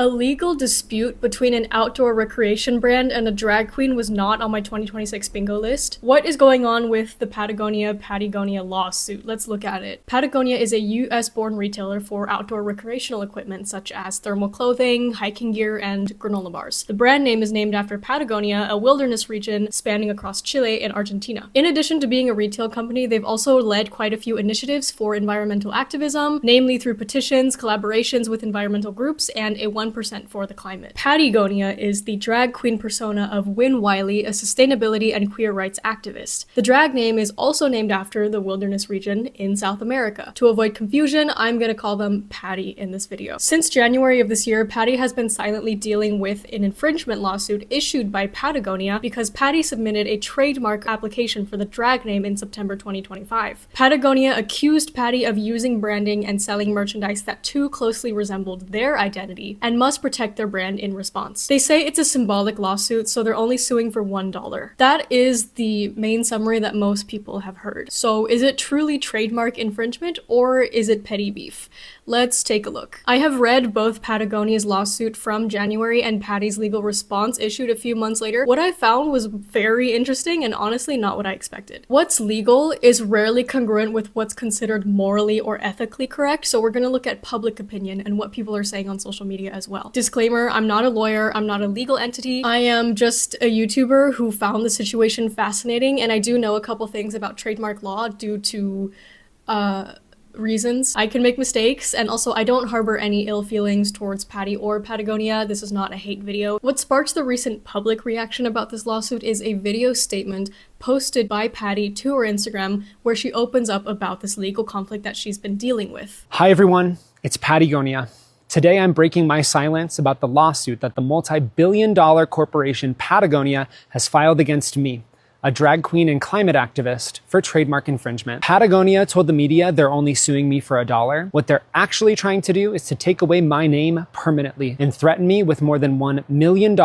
A legal dispute between an outdoor recreation brand and a drag queen was not on my 2026 bingo list. What is going on with the Patagonia lawsuit? Let's look at it. Patagonia is a US-born retailer for outdoor recreational equipment such as thermal clothing, hiking gear, and granola bars. The brand name is named after Patagonia, a wilderness region spanning across Chile and Argentina. In addition to being a retail company, they've also led quite a few initiatives for environmental activism, namely through petitions, collaborations with environmental groups, and a 1% for the climate. Patagonia is the drag queen persona of Win Wiley, a sustainability and queer rights activist. The drag name is also named after the wilderness region in South America. To avoid confusion, I'm gonna call them Patty in this video. Since January of this year, Patty has been silently dealing with an infringement lawsuit issued by Patagonia because Patty submitted a trademark application for the drag name in September 2025. Patagonia accused Patty of using branding and selling merchandise that too closely resembled their identity and must protect their brand in response. They say it's a symbolic lawsuit, so they're only suing for $1. That is the main summary that most people have heard. So is it truly trademark infringement or is it petty beef? Let's take a look. I have read both Patagonia's lawsuit from January and Patty's legal response issued a few months later. What I found was very interesting and honestly not what I expected. What's legal is rarely congruent with what's considered morally or ethically correct, so we're gonna look at public opinion and what people are saying on social media as well. Disclaimer, I'm not a lawyer, I'm not a legal entity. I am just a YouTuber who found the situation fascinating, and I do know a couple things about trademark law due to reasons. I can make mistakes, and also I don't harbor any ill feelings towards Patty or Patagonia. This is not a hate video. What sparked the recent public reaction about this lawsuit is a video statement posted by Patty to her Instagram where she opens up about this legal conflict that she's been dealing with. Hi everyone, it's Patagonia. Today I'm breaking my silence about the lawsuit that the multi-billion-dollar corporation Patagonia has filed against me, a drag queen and climate activist, for trademark infringement. Patagonia told the media they're only suing me for $1. What they're actually trying to do is to take away my name permanently and threaten me with more than $1 million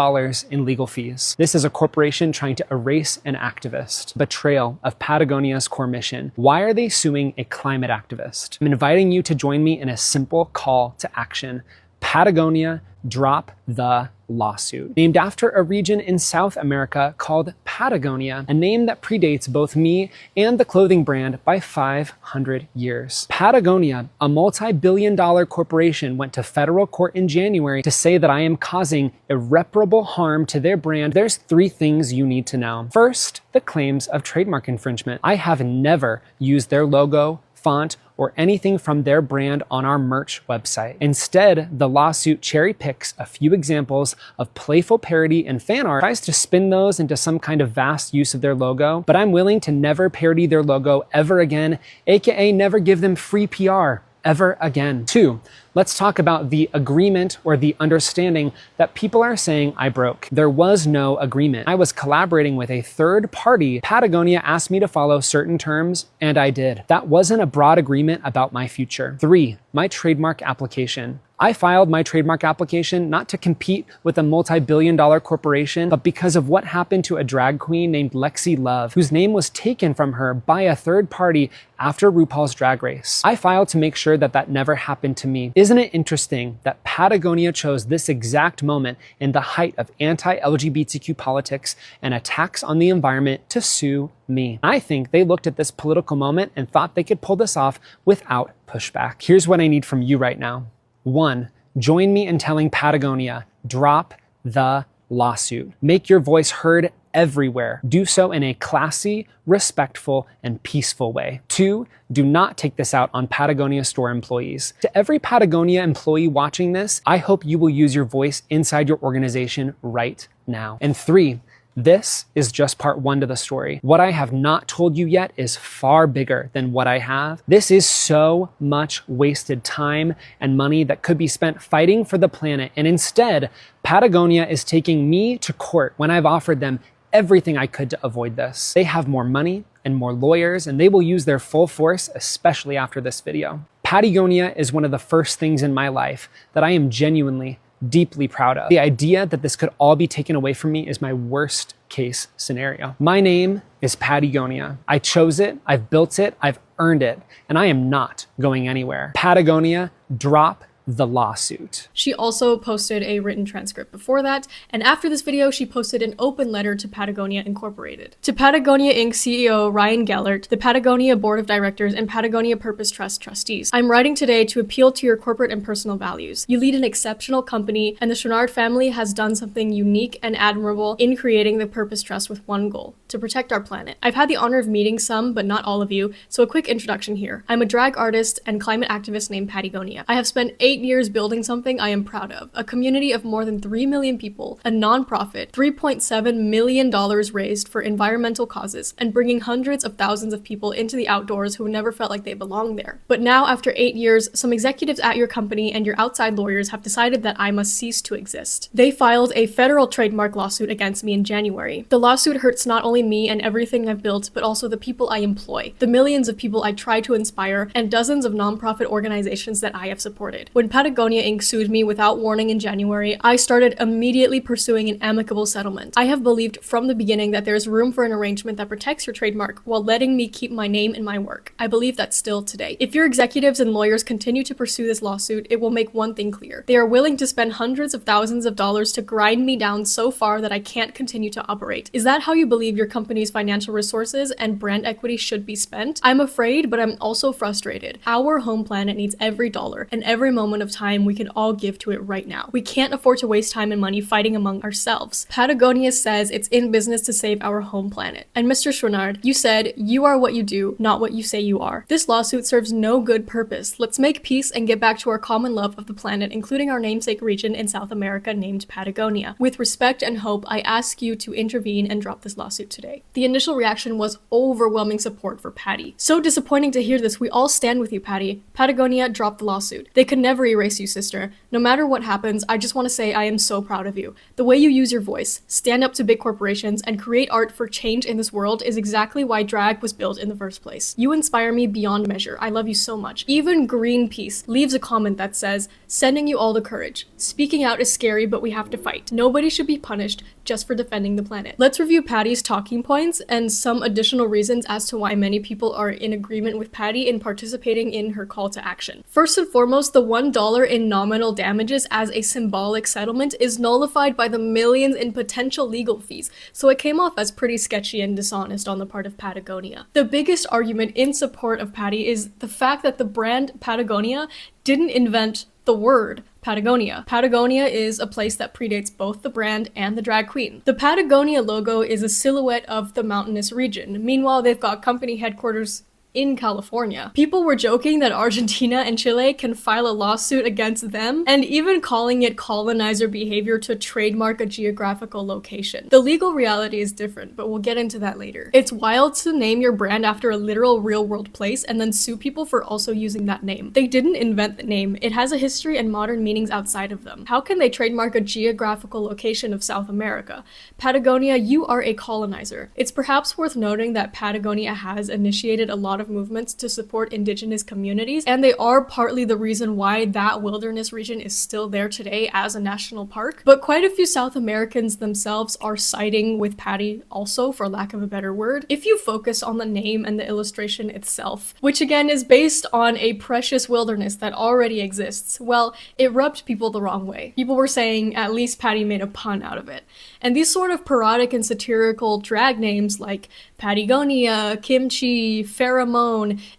in legal fees. This is a corporation trying to erase an activist. Betrayal of Patagonia's core mission. Why are they suing a climate activist? I'm inviting you to join me in a simple call to action. Patagonia, drop the lawsuit. Named after a region in South America called Patagonia, a name that predates both me and the clothing brand by 500 years. Patagonia, a multi-billion-dollar corporation, went to federal court in January to say that I am causing irreparable harm to their brand. There's 3 things you need to know. First, the claims of trademark infringement. I have never used their logo, font, or anything from their brand on our merch website. Instead, the lawsuit cherry picks a few examples of playful parody and fan art, tries to spin those into some kind of vast use of their logo, but I'm willing to never parody their logo ever again, aka never give them free PR ever again. 2, let's talk about the agreement or the understanding that people are saying I broke. There was no agreement. I was collaborating with a third party. Patagonia asked me to follow certain terms, and I did. That wasn't a broad agreement about my future. 3, my trademark application. I filed my trademark application not to compete with a multi-billion-dollar corporation, but because of what happened to a drag queen named Lexi Love, whose name was taken from her by a third party after RuPaul's Drag Race. I filed to make sure that that never happened to me. Isn't it interesting that Patagonia chose this exact moment in the height of anti-LGBTQ politics and attacks on the environment to sue me? I think they looked at this political moment and thought they could pull this off without pushback. Here's what I need from you right now. 1, join me in telling Patagonia, drop the lawsuit. Make your voice heard everywhere. Do so in a classy, respectful, and peaceful way. 2, do not take this out on Patagonia store employees. To every Patagonia employee watching this, I hope you will use your voice inside your organization right now. And 3, this is just part 1 to the story. What I have not told you yet is far bigger than what I have. This is so much wasted time and money that could be spent fighting for the planet, and instead, Patagonia is taking me to court when I've offered them everything I could to avoid this. They have more money and more lawyers, and they will use their full force, especially after this video. Patagonia is one of the first things in my life that I am genuinely deeply proud of. The idea that this could all be taken away from me is my worst case scenario. My name is Patagonia. I chose it, I've built it, I've earned it, and I am not going anywhere. Patagonia, drop the lawsuit. She also posted a written transcript before that, and after this video, she posted an open letter to Patagonia Incorporated. To Patagonia Inc. CEO Ryan Gellert, the Patagonia Board of Directors, and Patagonia Purpose Trust trustees. I'm writing today to appeal to your corporate and personal values. You lead an exceptional company, and the Chouinard family has done something unique and admirable in creating the Purpose Trust with one goal: to protect our planet. I've had the honor of meeting some, but not all of you, so a quick introduction here. I'm a drag artist and climate activist named Patagonia. I have spent 8 years building something I am proud of, a community of more than 3 million people, a non-profit, $3.7 million raised for environmental causes, and bringing hundreds of thousands of people into the outdoors who never felt like they belonged there. But now, after 8 years, some executives at your company and your outside lawyers have decided that I must cease to exist. They filed a federal trademark lawsuit against me in January. The lawsuit hurts not only me and everything I've built, but also the people I employ, the millions of people I try to inspire, and dozens of nonprofit organizations that I have supported. When Patagonia Inc. sued me without warning in January, I started immediately pursuing an amicable settlement. I have believed from the beginning that there is room for an arrangement that protects your trademark while letting me keep my name and my work. I believe that still today. If your executives and lawyers continue to pursue this lawsuit, it will make one thing clear. They are willing to spend hundreds of thousands of dollars to grind me down so far that I can't continue to operate. Is that how you believe your company's financial resources and brand equity should be spent? I'm afraid, but I'm also frustrated. Our home planet needs every dollar and every moment of time we can all give to it right now. We can't afford to waste time and money fighting among ourselves. Patagonia says it's in business to save our home planet. And Mr. Chouinard, you said you are what you do, not what you say you are. This lawsuit serves no good purpose. Let's make peace and get back to our common love of the planet, including our namesake region in South America named Patagonia. With respect and hope, I ask you to intervene and drop this lawsuit today. The initial reaction was overwhelming support for Patty. So disappointing to hear this. We all stand with you, Patty. Patagonia, drop the lawsuit. They could never erase you, sister. No matter what happens, I just want to say I am so proud of you. The way you use your voice, stand up to big corporations, and create art for change in this world is exactly why drag was built in the first place. You inspire me beyond measure. I love you so much. Even Greenpeace leaves a comment that says, sending you all the courage. Speaking out is scary, but we have to fight. Nobody should be punished just for defending the planet. Let's review Patty's talking points and some additional reasons as to why many people are in agreement with Patty in participating in her call to action. First and foremost, the $1 in nominal damages as a symbolic settlement is nullified by the millions in potential legal fees, so it came off as pretty sketchy and dishonest on the part of Patagonia. The biggest argument in support of Patty is the fact that the brand Patagonia didn't invent the word Patagonia. Patagonia is a place that predates both the brand and the drag queen. The Patagonia logo is a silhouette of the mountainous region. Meanwhile, they've got company headquarters in California. People were joking that Argentina and Chile can file a lawsuit against them, and even calling it colonizer behavior to trademark a geographical location. The legal reality is different, but we'll get into that later. It's wild to name your brand after a literal real-world place and then sue people for also using that name. They didn't invent the name. It has a history and modern meanings outside of them. How can they trademark a geographical location of South America? Patagonia, you are a colonizer. It's perhaps worth noting that Patagonia has initiated a lot of movements to support indigenous communities, and they are partly the reason why that wilderness region is still there today as a national park. But quite a few South Americans themselves are siding with Patty also, for lack of a better word. If you focus on the name and the illustration itself, which again is based on a precious wilderness that already exists, well, it rubbed people the wrong way. People were saying at least Patty made a pun out of it. And these sort of parodic and satirical drag names like Patagonia, Kimchi, Pheromone,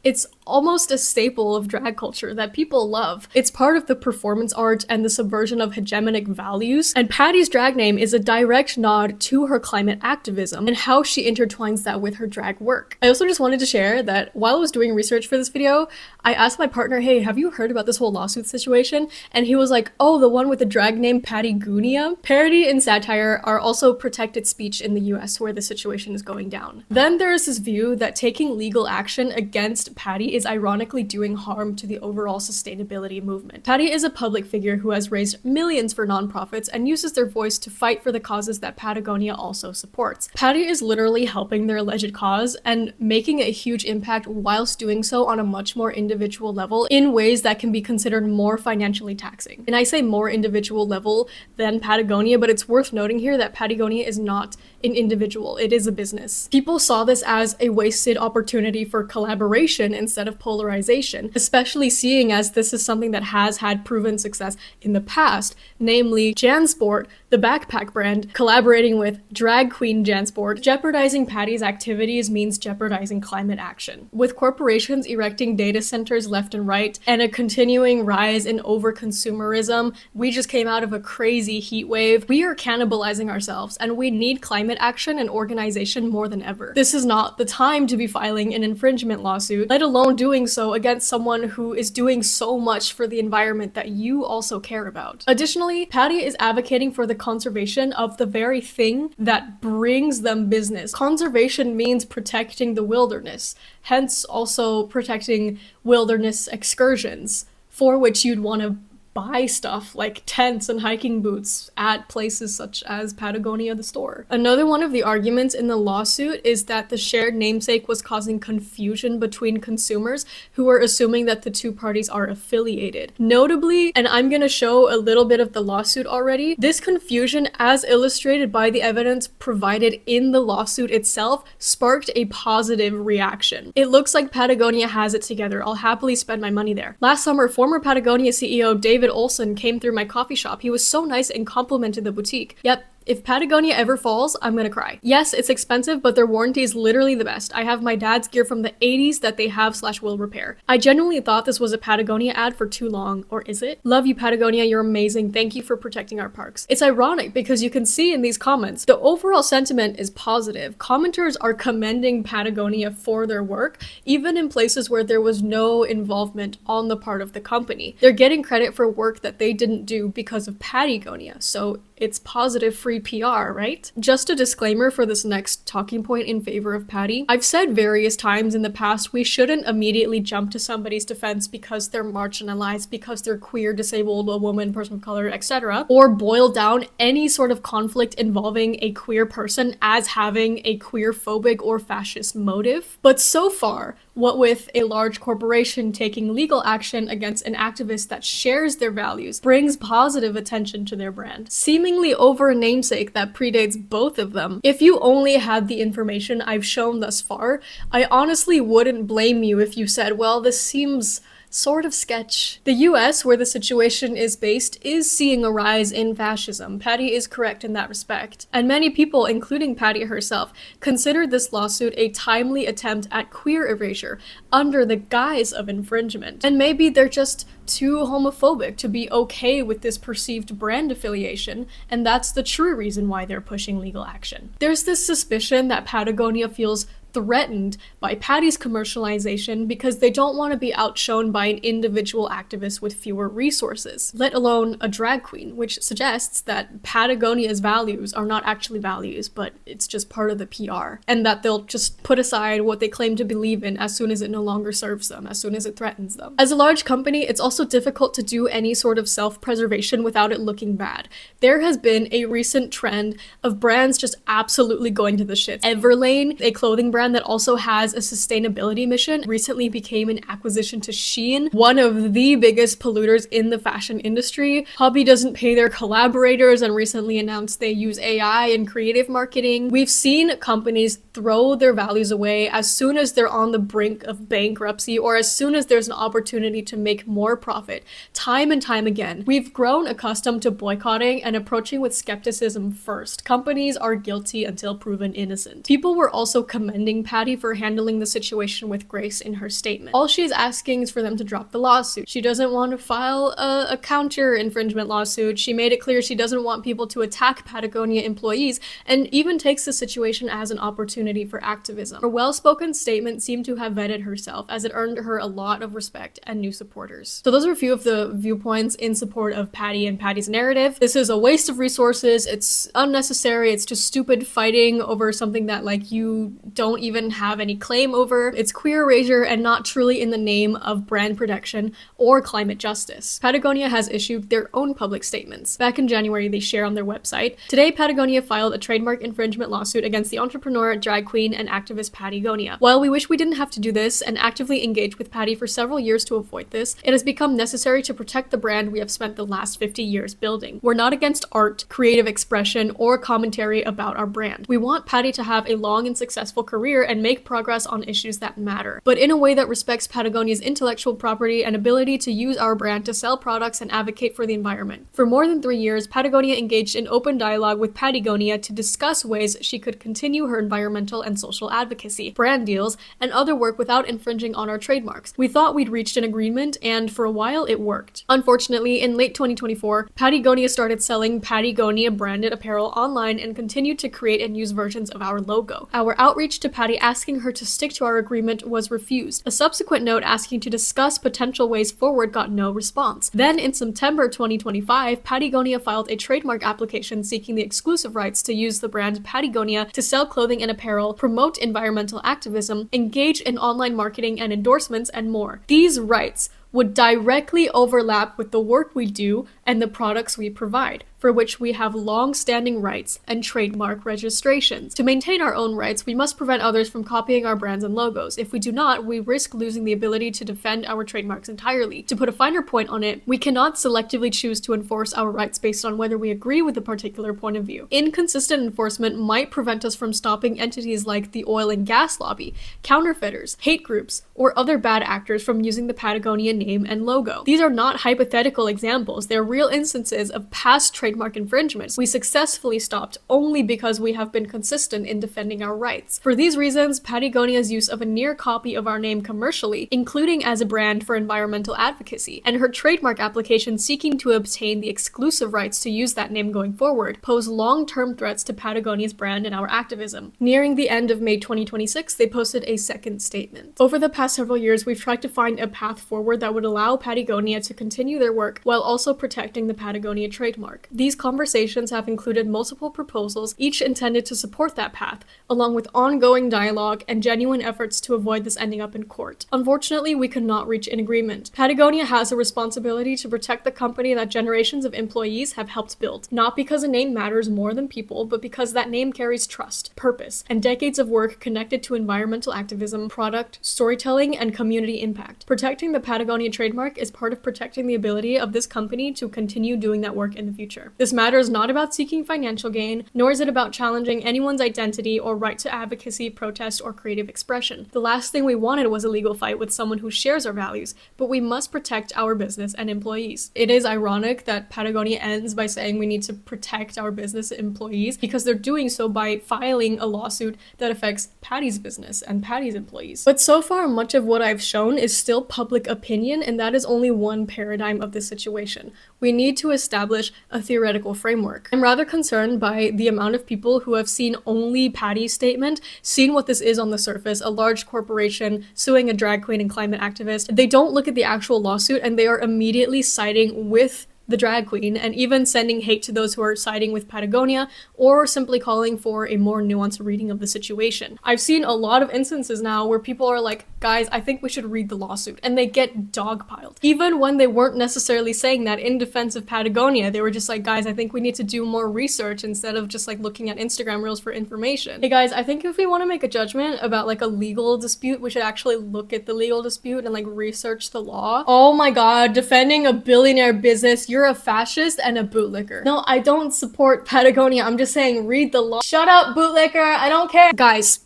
it's almost a staple of drag culture that people love. It's part of the performance art and the subversion of hegemonic values, and Patty's drag name is a direct nod to her climate activism and how she intertwines that with her drag work. I also just wanted to share that while I was doing research for this video, I asked my partner, hey, have you heard about this whole lawsuit situation? And he was like, oh, the one with the drag name Patagonia? Parody and satire are also protected speech in the US where the situation is going down. Then there is this view that taking legal action against Patty is ironically doing harm to the overall sustainability movement. Patty is a public figure who has raised millions for nonprofits and uses their voice to fight for the causes that Patagonia also supports. Patty is literally helping their alleged cause and making a huge impact whilst doing so on a much more individual level in ways that can be considered more financially taxing. And I say more individual level than Patagonia, but it's worth noting here that Patagonia is not an individual, it is a business. People saw this as a wasted opportunity for collaboration instead instead of polarization, especially seeing as this is something that has had proven success in the past, namely JanSport, the backpack brand, collaborating with drag queen JanSport. Jeopardizing Patty's activities means jeopardizing climate action. With corporations erecting data centers left and right, and a continuing rise in over-consumerism, we just came out of a crazy heat wave. We are cannibalizing ourselves, and we need climate action and organization more than ever. This is not the time to be filing an infringement lawsuit, let alone doing so against someone who is doing so much for the environment that you also care about. Additionally, Patty is advocating for the conservation of the very thing that brings them business. Conservation means protecting the wilderness, hence also protecting wilderness excursions, for which you'd want to buy stuff like tents and hiking boots at places such as Patagonia the store. Another one of the arguments in the lawsuit is that the shared namesake was causing confusion between consumers who are assuming that the two parties are affiliated. Notably, and I'm gonna show a little bit of the lawsuit already, this confusion, as illustrated by the evidence provided in the lawsuit itself, sparked a positive reaction. It looks like Patagonia has it together. I'll happily spend my money there. Last summer, former Patagonia CEO David Olson came through my coffee shop. He was so nice and complimented the boutique. Yep. If Patagonia ever falls, I'm gonna cry. Yes, it's expensive, but their warranty is literally the best. I have my dad's gear from the 80s that they have/will repair. I genuinely thought this was a Patagonia ad for too long, or is it? Love you, Patagonia, you're amazing. Thank you for protecting our parks. It's ironic because you can see in these comments, the overall sentiment is positive. Commenters are commending Patagonia for their work, even in places where there was no involvement on the part of the company. They're getting credit for work that they didn't do because of Patagonia, so it's positive free PR, right? Just a disclaimer for this next talking point in favor of Patty. I've said various times in the past we shouldn't immediately jump to somebody's defense because they're marginalized, because they're queer, disabled, a woman, person of color, etc., or boil down any sort of conflict involving a queer person as having a queer-phobic or fascist motive. But so far, what with a large corporation taking legal action against an activist that shares their values, brings positive attention to their brand, seemingly over a namesake that predates both of them. If you only had the information I've shown thus far, I honestly wouldn't blame you if you said, well, this seems sort of sketch. The US, where the situation is based, is seeing a rise in fascism. Patty is correct in that respect. And many people, including Patty herself, consider this lawsuit a timely attempt at queer erasure under the guise of infringement. And maybe they're just too homophobic to be okay with this perceived brand affiliation, and that's the true reason why they're pushing legal action. There's this suspicion that Patagonia feels threatened by Patty's commercialization because they don't want to be outshone by an individual activist with fewer resources, let alone a drag queen, which suggests that Patagonia's values are not actually values, but it's just part of the PR, and that they'll just put aside what they claim to believe in as soon as it no longer serves them, as soon as it threatens them. As a large company, it's also difficult to do any sort of self-preservation without it looking bad. There has been a recent trend of brands just absolutely going to the shits. Everlane, a clothing brand that also has a sustainability mission, recently became an acquisition to Shein, one of the biggest polluters in the fashion industry. Hobby doesn't pay their collaborators and recently announced they use AI in creative marketing. We've seen companies throw their values away as soon as they're on the brink of bankruptcy or as soon as there's an opportunity to make more profit. Time and time again, we've grown accustomed to boycotting and approaching with skepticism first. Companies are guilty until proven innocent. People were also commending Patty for handling the situation with grace in her statement. All she is asking is for them to drop the lawsuit. She doesn't want to file a counter infringement lawsuit. She made it clear she doesn't want people to attack Patagonia employees and even takes the situation as an opportunity for activism. Her well-spoken statement seemed to have vetted herself, as it earned her a lot of respect and new supporters. So those are a few of the viewpoints in support of Patty and Patty's narrative. This is a waste of resources. It's unnecessary. It's just stupid fighting over something that like you don't even have any claim over. It's queer erasure and not truly in the name of brand protection or climate justice. Patagonia has issued their own public statements. Back in January, they share on their website, "Today, Patagonia filed a trademark infringement lawsuit against the entrepreneur, drag queen, and activist Patagonia. While we wish we didn't have to do this and actively engage with Patty for several years to avoid this, it has become necessary to protect the brand we have spent the last 50 years building. We're not against art, creative expression, or commentary about our brand. We want Patty to have a long and successful career career and make progress on issues that matter, but in a way that respects Patagonia's intellectual property and ability to use our brand to sell products and advocate for the environment. For more than 3 years, Patagonia engaged in open dialogue with Patagonia to discuss ways she could continue her environmental and social advocacy, brand deals, and other work without infringing on our trademarks. We thought we'd reached an agreement, and for a while it worked. Unfortunately, in late 2024, Patagonia started selling Patagonia branded apparel online and continued to create and use versions of our logo. Our outreach to Patty asking her to stick to our agreement was refused. A subsequent note asking to discuss potential ways forward got no response. Then in September 2025, Patagonia filed a trademark application seeking the exclusive rights to use the brand Patagonia to sell clothing and apparel, promote environmental activism, engage in online marketing and endorsements, and more. These rights would directly overlap with the work we do and the products we provide, for which we have long-standing rights and trademark registrations. To maintain our own rights, we must prevent others from copying our brands and logos. If we do not, we risk losing the ability to defend our trademarks entirely. To put a finer point on it, we cannot selectively choose to enforce our rights based on whether we agree with a particular point of view. Inconsistent enforcement might prevent us from stopping entities like the oil and gas lobby, counterfeiters, hate groups, or other bad actors from using the Patagonia name and logo. These are not hypothetical examples, they're real instances of past trademark infringements we successfully stopped only because we have been consistent in defending our rights. For these reasons, Patagonia's use of a near copy of our name commercially, including as a brand for environmental advocacy, and her trademark application seeking to obtain the exclusive rights to use that name going forward, pose long-term threats to Patagonia's brand and our activism. Nearing the end of May 2026, they posted a second statement. Over the past several years, we've tried to find a path forward that would allow Patagonia to continue their work while also protecting the Patagonia trademark. These conversations have included multiple proposals, each intended to support that path, along with ongoing dialogue and genuine efforts to avoid this ending up in court. Unfortunately, we could not reach an agreement. Patagonia has a responsibility to protect the company that generations of employees have helped build, not because a name matters more than people, but because that name carries trust, purpose, and decades of work connected to environmental activism, product, storytelling, and community impact. Protecting the Patagonia trademark is part of protecting the ability of this company to continue doing that work in the future. This matter is not about seeking financial gain, nor is it about challenging anyone's identity or right to advocacy, protest, or creative expression. The last thing we wanted was a legal fight with someone who shares our values, but we must protect our business and employees. It is ironic that Patagonia ends by saying we need to protect our business and employees because they're doing so by filing a lawsuit that affects Patty's business and Patty's employees. But so far, much of what I've shown is still public opinion, and that is only one paradigm of this situation. We need to establish a theoretical framework. I'm rather concerned by the amount of people who have seen only Patty's statement, seen what this is on the surface, a large corporation suing a drag queen and climate activist. They don't look at the actual lawsuit and they are immediately siding with the drag queen, and even sending hate to those who are siding with Patagonia, or simply calling for a more nuanced reading of the situation. I've seen a lot of instances now where people are like, guys, I think we should read the lawsuit, and they get dogpiled. Even when they weren't necessarily saying that in defense of Patagonia, they were just like, guys, I think we need to do more research instead of just like looking at Instagram reels for information. Hey guys, I think if we want to make a judgment about like a legal dispute, we should actually look at the legal dispute and like research the law. Oh my god, defending a billionaire business, you're a fascist and a bootlicker. No, I don't support Patagonia. I'm just saying read the law. Shut up, bootlicker. I don't care. Guys,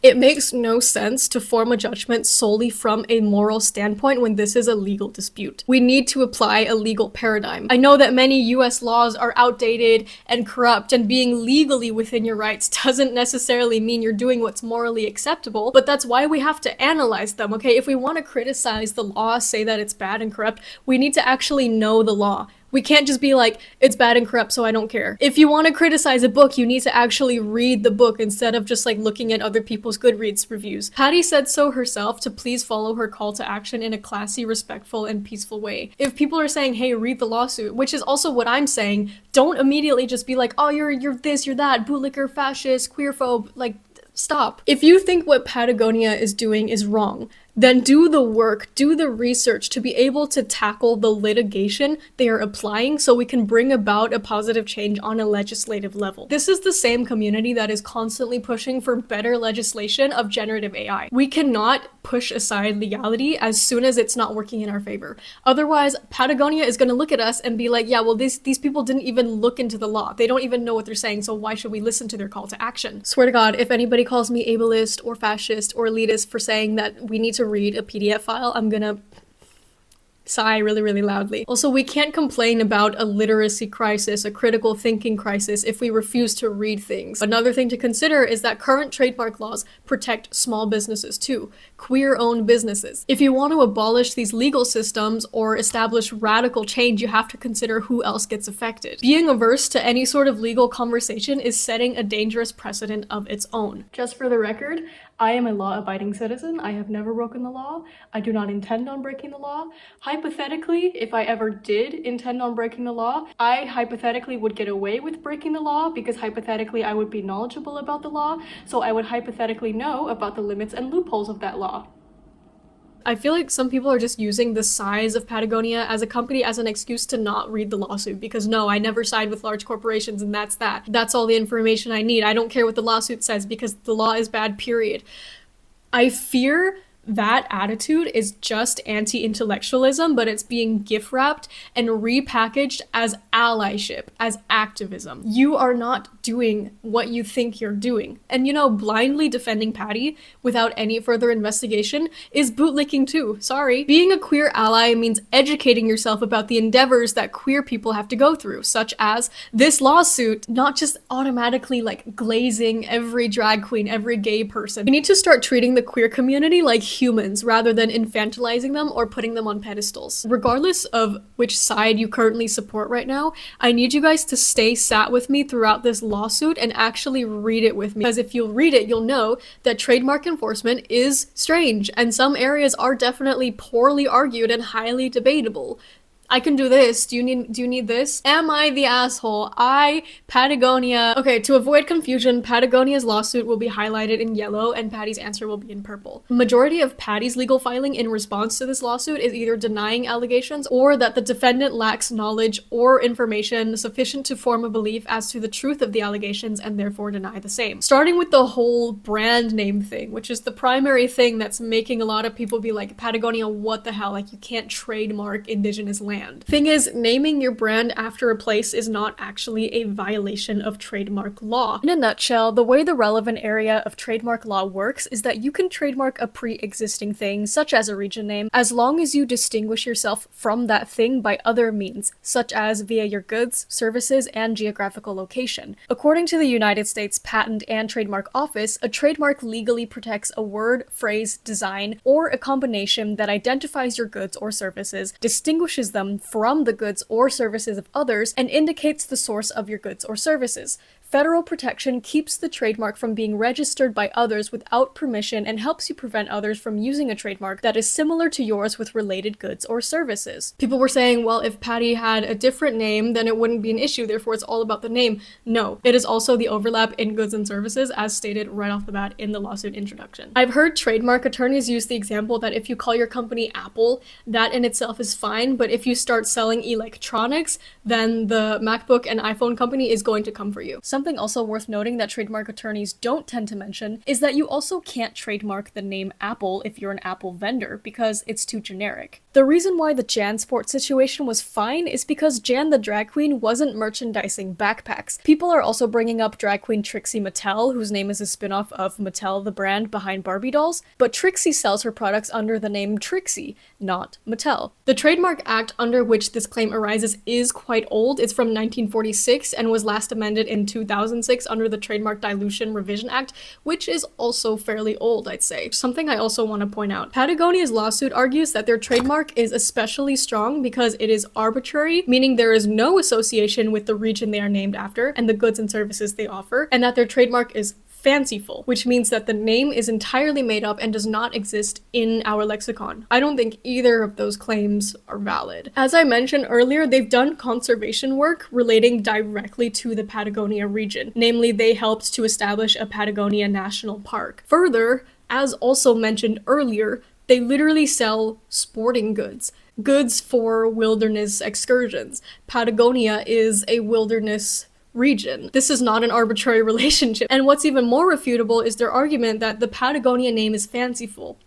it makes no sense to form a judgment solely from a moral standpoint when this is a legal dispute. We need to apply a legal paradigm. I know that many US laws are outdated and corrupt, and being legally within your rights doesn't necessarily mean you're doing what's morally acceptable, but that's why we have to analyze them, okay? If we want to criticize the law, say that it's bad and corrupt, we need to actually know the law. We can't just be like, it's bad and corrupt, so I don't care. If you want to criticize a book, you need to actually read the book instead of just like looking at other people's Goodreads reviews. Patty said so herself to please follow her call to action in a classy, respectful, and peaceful way. If people are saying, hey, read the lawsuit, which is also what I'm saying, don't immediately just be like, oh, you're this, you're that, bootlicker, fascist, queerphobe, like, stop. If you think what Patagonia is doing is wrong, then do the work, do the research to be able to tackle the litigation they are applying so we can bring about a positive change on a legislative level. This is the same community that is constantly pushing for better legislation of generative AI. We cannot push aside legality as soon as it's not working in our favor. Otherwise, Patagonia is going to look at us and be like, yeah, well, these people didn't even look into the law. They don't even know what they're saying, so why should we listen to their call to action? Swear to God, if anybody calls me ableist or fascist or elitist for saying that we need to read a PDF file, I'm gonna sigh really, really loudly. Also, we can't complain about a literacy crisis, a critical thinking crisis, if we refuse to read things. Another thing to consider is that current trademark laws protect small businesses too, queer-owned businesses. If you want to abolish these legal systems or establish radical change, you have to consider who else gets affected. Being averse to any sort of legal conversation is setting a dangerous precedent of its own. Just for the record, I am a law-abiding citizen. I have never broken the law. I do not intend on breaking the law. Hypothetically, if I ever did intend on breaking the law, I hypothetically would get away with breaking the law because hypothetically I would be knowledgeable about the law, so I would hypothetically know about the limits and loopholes of that law. I feel like some people are just using the size of Patagonia as a company as an excuse to not read the lawsuit because no, I never side with large corporations and that's that. That's all the information I need. I don't care what the lawsuit says because the law is bad, period. I fear that attitude is just anti-intellectualism, but it's being gift-wrapped and repackaged as allyship, as activism. You are not doing what you think you're doing. And you know, blindly defending Patty without any further investigation is bootlicking too, sorry. Being a queer ally means educating yourself about the endeavors that queer people have to go through, such as this lawsuit, not just automatically like glazing every drag queen, every gay person. We need to start treating the queer community like humans rather than infantilizing them or putting them on pedestals. Regardless of which side you currently support right now, I need you guys to stay sat with me throughout this lawsuit and actually read it with me. Because if you'll read it, you'll know that trademark enforcement is strange and some areas are definitely poorly argued and highly debatable. I can do this. Do you need this? Am I the asshole? Patagonia. Okay, to avoid confusion, Patagonia's lawsuit will be highlighted in yellow and Patty's answer will be in purple. Majority of Patty's legal filing in response to this lawsuit is either denying allegations or that the defendant lacks knowledge or information sufficient to form a belief as to the truth of the allegations and therefore deny the same. Starting with the whole brand name thing, which is the primary thing that's making a lot of people be like, Patagonia, what the hell? Like, you can't trademark indigenous land. Thing is, naming your brand after a place is not actually a violation of trademark law. In a nutshell, the way the relevant area of trademark law works is that you can trademark a pre-existing thing, such as a region name, as long as you distinguish yourself from that thing by other means, such as via your goods, services, and geographical location. According to the United States Patent and Trademark Office, a trademark legally protects a word, phrase, design, or a combination that identifies your goods or services, distinguishes them from the goods or services of others, and indicates the source of your goods or services. Federal protection keeps the trademark from being registered by others without permission and helps you prevent others from using a trademark that is similar to yours with related goods or services. People were saying, well, if Patty had a different name, then it wouldn't be an issue, therefore it's all about the name. No, it is also the overlap in goods and services as stated right off the bat in the lawsuit introduction. I've heard trademark attorneys use the example that if you call your company Apple, that in itself is fine, but if you start selling electronics, then the MacBook and iPhone company is going to come for you. Something also worth noting that trademark attorneys don't tend to mention is that you also can't trademark the name Apple if you're an Apple vendor because it's too generic. The reason why the JanSport situation was fine is because Jan the drag queen wasn't merchandising backpacks. People are also bringing up drag queen Trixie Mattel, whose name is a spin-off of Mattel, the brand behind Barbie dolls, but Trixie sells her products under the name Trixie, not Mattel. The Trademark Act under which this claim arises is quite old. It's from 1946 and was last amended in 2006 under the Trademark Dilution Revision Act, which is also fairly old, I'd say. Something I also want to point out. Patagonia's lawsuit argues that their trademark is especially strong because it is arbitrary, meaning there is no association with the region they are named after and the goods and services they offer, and that their trademark is fanciful, which means that the name is entirely made up and does not exist in our lexicon. I don't think either of those claims are valid. As I mentioned earlier, they've done conservation work relating directly to the Patagonia region. Namely, they helped to establish a Patagonia National Park. Further, as also mentioned earlier, they literally sell sporting goods. Goods for wilderness excursions. Patagonia is a wilderness region. This is not an arbitrary relationship. And what's even more refutable is their argument that the Patagonia name is fanciful.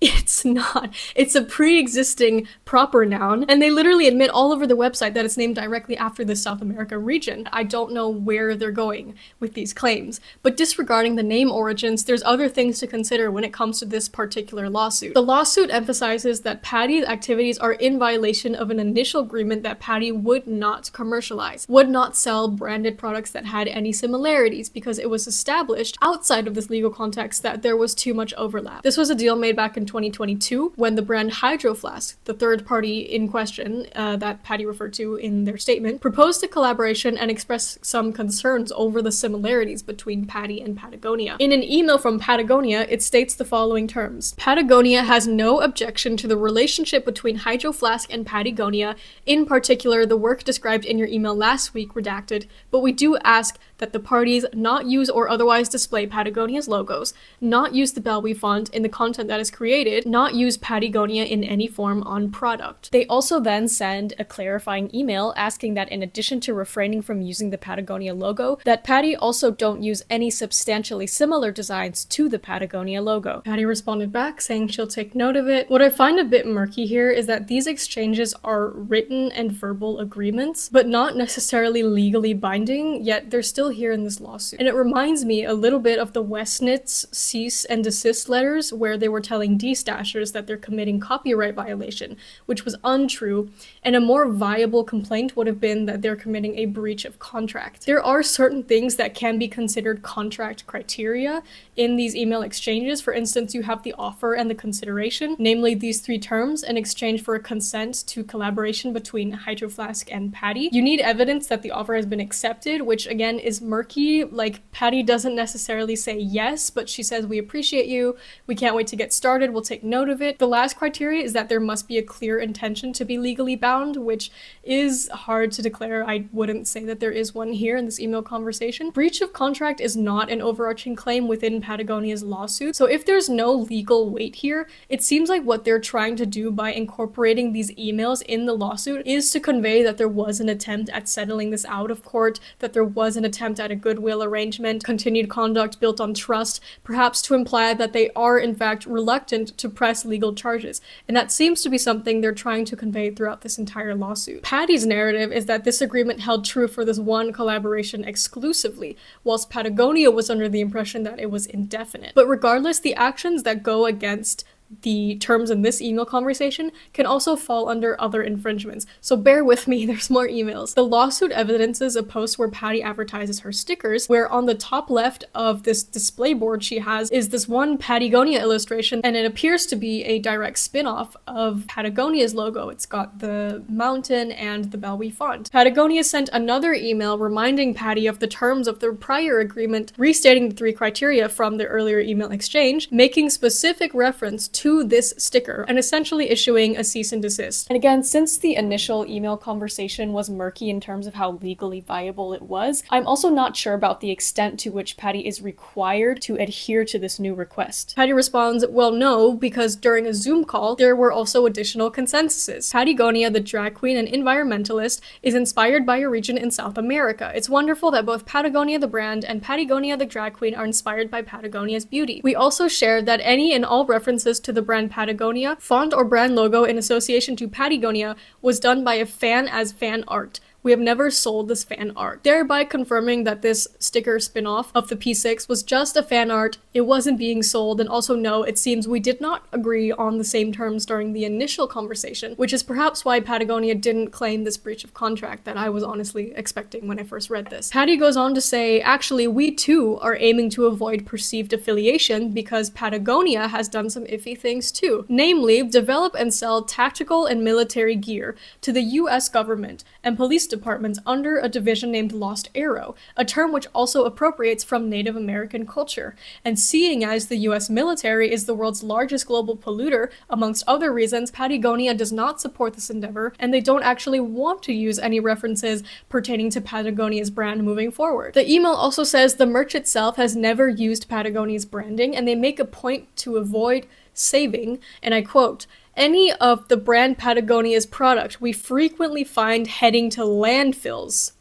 It's not. It's a pre-existing proper noun, and they literally admit all over the website that it's named directly after the South America region. I don't know where they're going with these claims, but disregarding the name origins, there's other things to consider when it comes to this particular lawsuit. The lawsuit emphasizes that Patty's activities are in violation of an initial agreement that Patty would not commercialize, would not sell branded products that had any similarities, because it was established outside of this legal context that there was too much overlap. This was a deal made back in 2022 when the brand Hydro Flask, the third party in question that Patty referred to in their statement, proposed a collaboration and expressed some concerns over the similarities between Patty and Patagonia. In an email from Patagonia, it states the following terms: Patagonia has no objection to the relationship between Hydro Flask and Patagonia, in particular the work described in your email last week, redacted, but we do ask that the parties not use or otherwise display Patagonia's logos, not use the Belwy font in the content that is created, not use Patagonia in any form on product. They also then send a clarifying email asking that in addition to refraining from using the Patagonia logo, that Patty also don't use any substantially similar designs to the Patagonia logo. Patty responded back saying she'll take note of it. What I find a bit murky here is that these exchanges are written and verbal agreements, but not necessarily legally binding, yet they're still here in this lawsuit. And it reminds me a little bit of the Westnitz cease and desist letters where they were telling D-stashers that they're committing copyright violation, which was untrue, and a more viable complaint would have been that they're committing a breach of contract. There are certain things that can be considered contract criteria in these email exchanges. For instance, you have the offer and the consideration, namely these three terms, in exchange for a consent to collaboration between Hydro Flask and Patty. You need evidence that the offer has been accepted, which again is murky. Like, Patty doesn't necessarily say yes, but she says, we appreciate you, we can't wait to get started, we'll take note of it. The last criteria is that there must be a clear intention to be legally bound, which is hard to declare. I wouldn't say that there is one here in this email conversation. Breach of contract is not an overarching claim within Patagonia's lawsuit, so if there's no legal weight here, it seems like what they're trying to do by incorporating these emails in the lawsuit is to convey that there was an attempt at settling this out of court, that there was an attempt at a goodwill arrangement, continued conduct built on trust, perhaps to imply that they are in fact reluctant to press legal charges. And that seems to be something they're trying to convey throughout this entire lawsuit. Patty's narrative is that this agreement held true for this one collaboration exclusively, whilst Patagonia was under the impression that it was indefinite. But regardless, the actions that go against the terms in this email conversation can also fall under other infringements. So bear with me, there's more emails. The lawsuit evidences a post where Patty advertises her stickers, where on the top left of this display board she has is this one Patagonia illustration, and it appears to be a direct spin-off of Patagonia's logo. It's got the mountain and the Belwy font. Patagonia sent another email reminding Patty of the terms of their prior agreement, restating the three criteria from their earlier email exchange, making specific reference to this sticker and essentially issuing a cease and desist. And again, since the initial email conversation was murky in terms of how legally viable it was, I'm also not sure about the extent to which Patty is required to adhere to this new request. Patty responds, well, no, because during a Zoom call, there were also additional consensuses. Patagonia, the drag queen and environmentalist, is inspired by a region in South America. It's wonderful that both Patagonia, the brand, and Patagonia, the drag queen, are inspired by Patagonia's beauty. We also shared that any and all references to the brand Patagonia, font or brand logo in association to Patagonia, was done by a fan as fan art. We have never sold this fan art, thereby confirming that this sticker spin-off of the P6 was just a fan art, it wasn't being sold, and also no, it seems we did not agree on the same terms during the initial conversation, which is perhaps why Patagonia didn't claim this breach of contract that I was honestly expecting when I first read this. Patty goes on to say, actually, we too are aiming to avoid perceived affiliation because Patagonia has done some iffy things too, namely develop and sell tactical and military gear to the US government and police departments under a division named Lost Arrow, a term which also appropriates from Native American culture. And seeing as the US military is the world's largest global polluter, amongst other reasons, Patagonia does not support this endeavor, and they don't actually want to use any references pertaining to Patagonia's brand moving forward. The email also says the merch itself has never used Patagonia's branding, and they make a point to avoid saving, and I quote, any of the brand Patagonia's product we frequently find heading to landfills.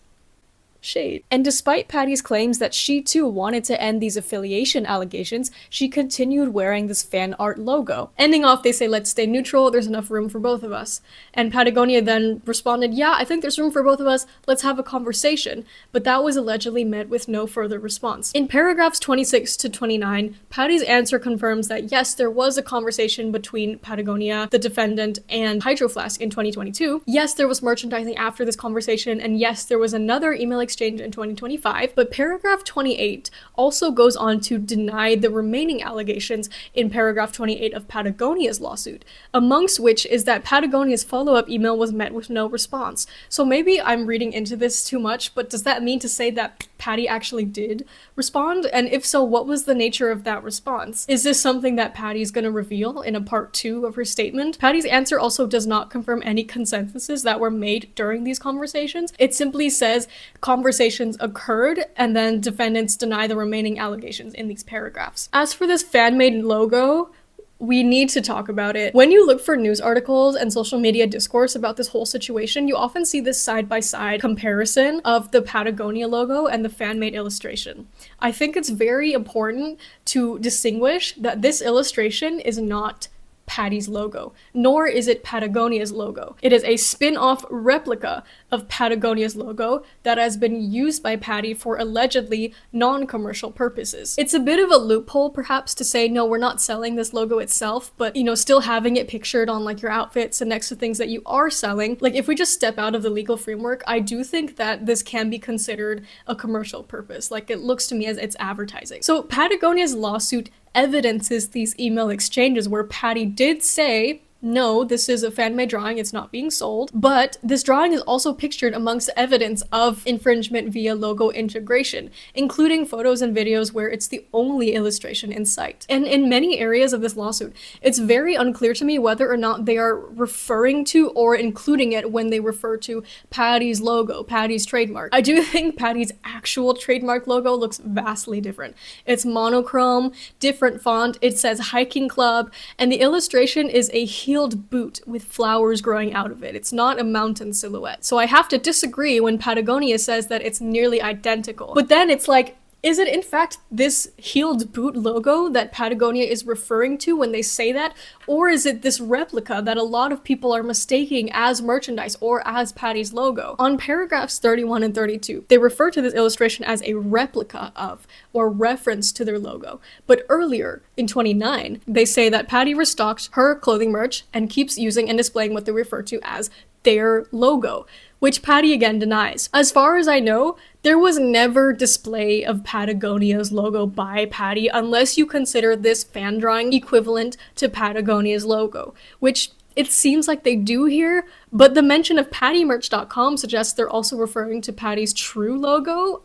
Shade. And despite Patty's claims that she too wanted to end these affiliation allegations, she continued wearing this fan art logo. Ending off, they say, let's stay neutral, there's enough room for both of us. And Patagonia then responded, yeah, I think there's room for both of us, let's have a conversation. But that was allegedly met with no further response. In paragraphs 26 to 29, Patty's answer confirms that yes, there was a conversation between Patagonia, the defendant, and Hydro Flask in 2022. Yes, there was merchandising after this conversation, and yes, there was another email exchange in 2025, but paragraph 28 also goes on to deny the remaining allegations in paragraph 28 of Patagonia's lawsuit, amongst which is that Patagonia's follow-up email was met with no response. So maybe I'm reading into this too much, but does that mean to say that Patty actually did respond? And if so, what was the nature of that response? Is this something that Patty's gonna reveal in a part 2 of her statement? Patty's answer also does not confirm any consensuses that were made during these conversations. It simply says conversations occurred, and then defendants deny the remaining allegations in these paragraphs. As for this fan-made logo, we need to talk about it. When you look for news articles and social media discourse about this whole situation, you often see this side-by-side comparison of the Patagonia logo and the fan-made illustration. I think it's very important to distinguish that this illustration is not Patty's logo, nor is it Patagonia's logo. It is a spin-off replica of Patagonia's logo that has been used by Patty for allegedly non-commercial purposes. It's a bit of a loophole perhaps to say, no, we're not selling this logo itself, but still having it pictured on like your outfits and next to things that you are selling. Like if we just step out of the legal framework, I do think that this can be considered a commercial purpose. Like it looks to me as it's advertising. So Patagonia's lawsuit evidences these email exchanges where Patty did say, no, this is a fan-made drawing, it's not being sold, but this drawing is also pictured amongst evidence of infringement via logo integration, including photos and videos where it's the only illustration in sight. And in many areas of this lawsuit, it's very unclear to me whether or not they are referring to or including it when they refer to Patty's logo, Patty's trademark. I do think Patty's actual trademark logo looks vastly different. It's monochrome, different font, it says hiking club, and the illustration is a heeled boot with flowers growing out of it. It's not a mountain silhouette. So I have to disagree when Patagonia says that it's nearly identical. But then it's like, is it in fact this heeled boot logo that Patagonia is referring to when they say that? Or is it this replica that a lot of people are mistaking as merchandise or as Patty's logo? On paragraphs 31 and 32, they refer to this illustration as a replica of or reference to their logo. But earlier, in 29, they say that Patty restocked her clothing merch and keeps using and displaying what they refer to as their logo, which Patty again denies. As far as I know, there was never display of Patagonia's logo by Patty unless you consider this fan drawing equivalent to Patagonia's logo, which it seems like they do here, but the mention of pattymerch.com suggests they're also referring to Patty's true logo.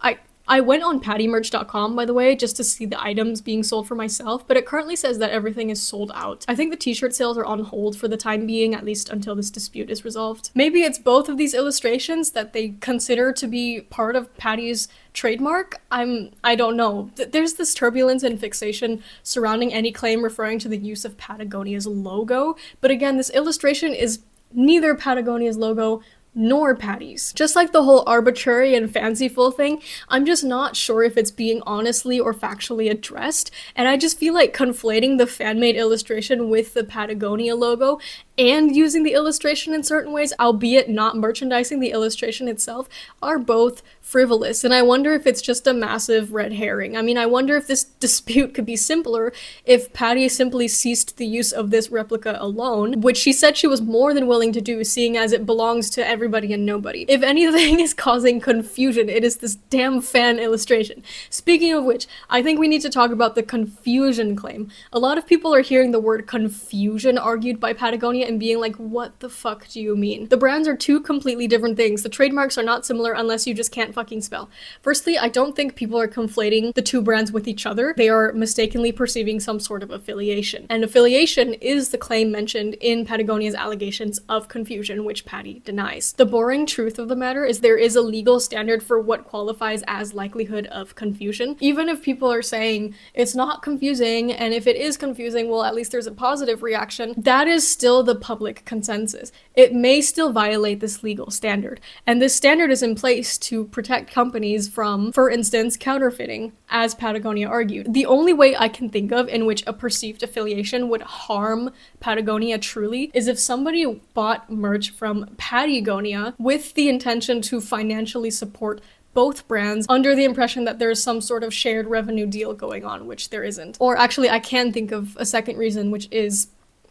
I went on pattymerch.com, by the way, just to see the items being sold for myself, but it currently says that everything is sold out. I think the t-shirt sales are on hold for the time being, at least until this dispute is resolved. Maybe it's both of these illustrations that they consider to be part of Patty's trademark. I don't know. There's this turbulence and fixation surrounding any claim referring to the use of Patagonia's logo, but again, this illustration is neither Patagonia's logo nor Patty's. Just like the whole arbitrary and fanciful thing, I'm just not sure if it's being honestly or factually addressed, and I just feel like conflating the fan-made illustration with the Patagonia logo and using the illustration in certain ways, albeit not merchandising the illustration itself, are both frivolous, and I wonder if it's just a massive red herring. I mean, I wonder if this dispute could be simpler if Patty simply ceased the use of this replica alone, which she said she was more than willing to do, seeing as it belongs to everybody and nobody. If anything is causing confusion, it is this damn fan illustration. Speaking of which, I think we need to talk about the confusion claim. A lot of people are hearing the word confusion argued by Patagonia and being like, what the fuck do you mean? The brands are two completely different things. The trademarks are not similar unless you just can't fucking spell. Firstly, I don't think people are conflating the two brands with each other. They are mistakenly perceiving some sort of affiliation. And affiliation is the claim mentioned in Patagonia's allegations of confusion, which Patty denies. The boring truth of the matter is there is a legal standard for what qualifies as likelihood of confusion. Even if people are saying it's not confusing, and if it is confusing, well, at least there's a positive reaction, that is still the public consensus. It may still violate this legal standard. And this standard is in place to protect companies from, for instance, counterfeiting, as Patagonia argued. The only way I can think of in which a perceived affiliation would harm Patagonia truly is if somebody bought merch from Patagonia with the intention to financially support both brands under the impression that there's some sort of shared revenue deal going on, which there isn't. Or actually, I can think of a second reason, which is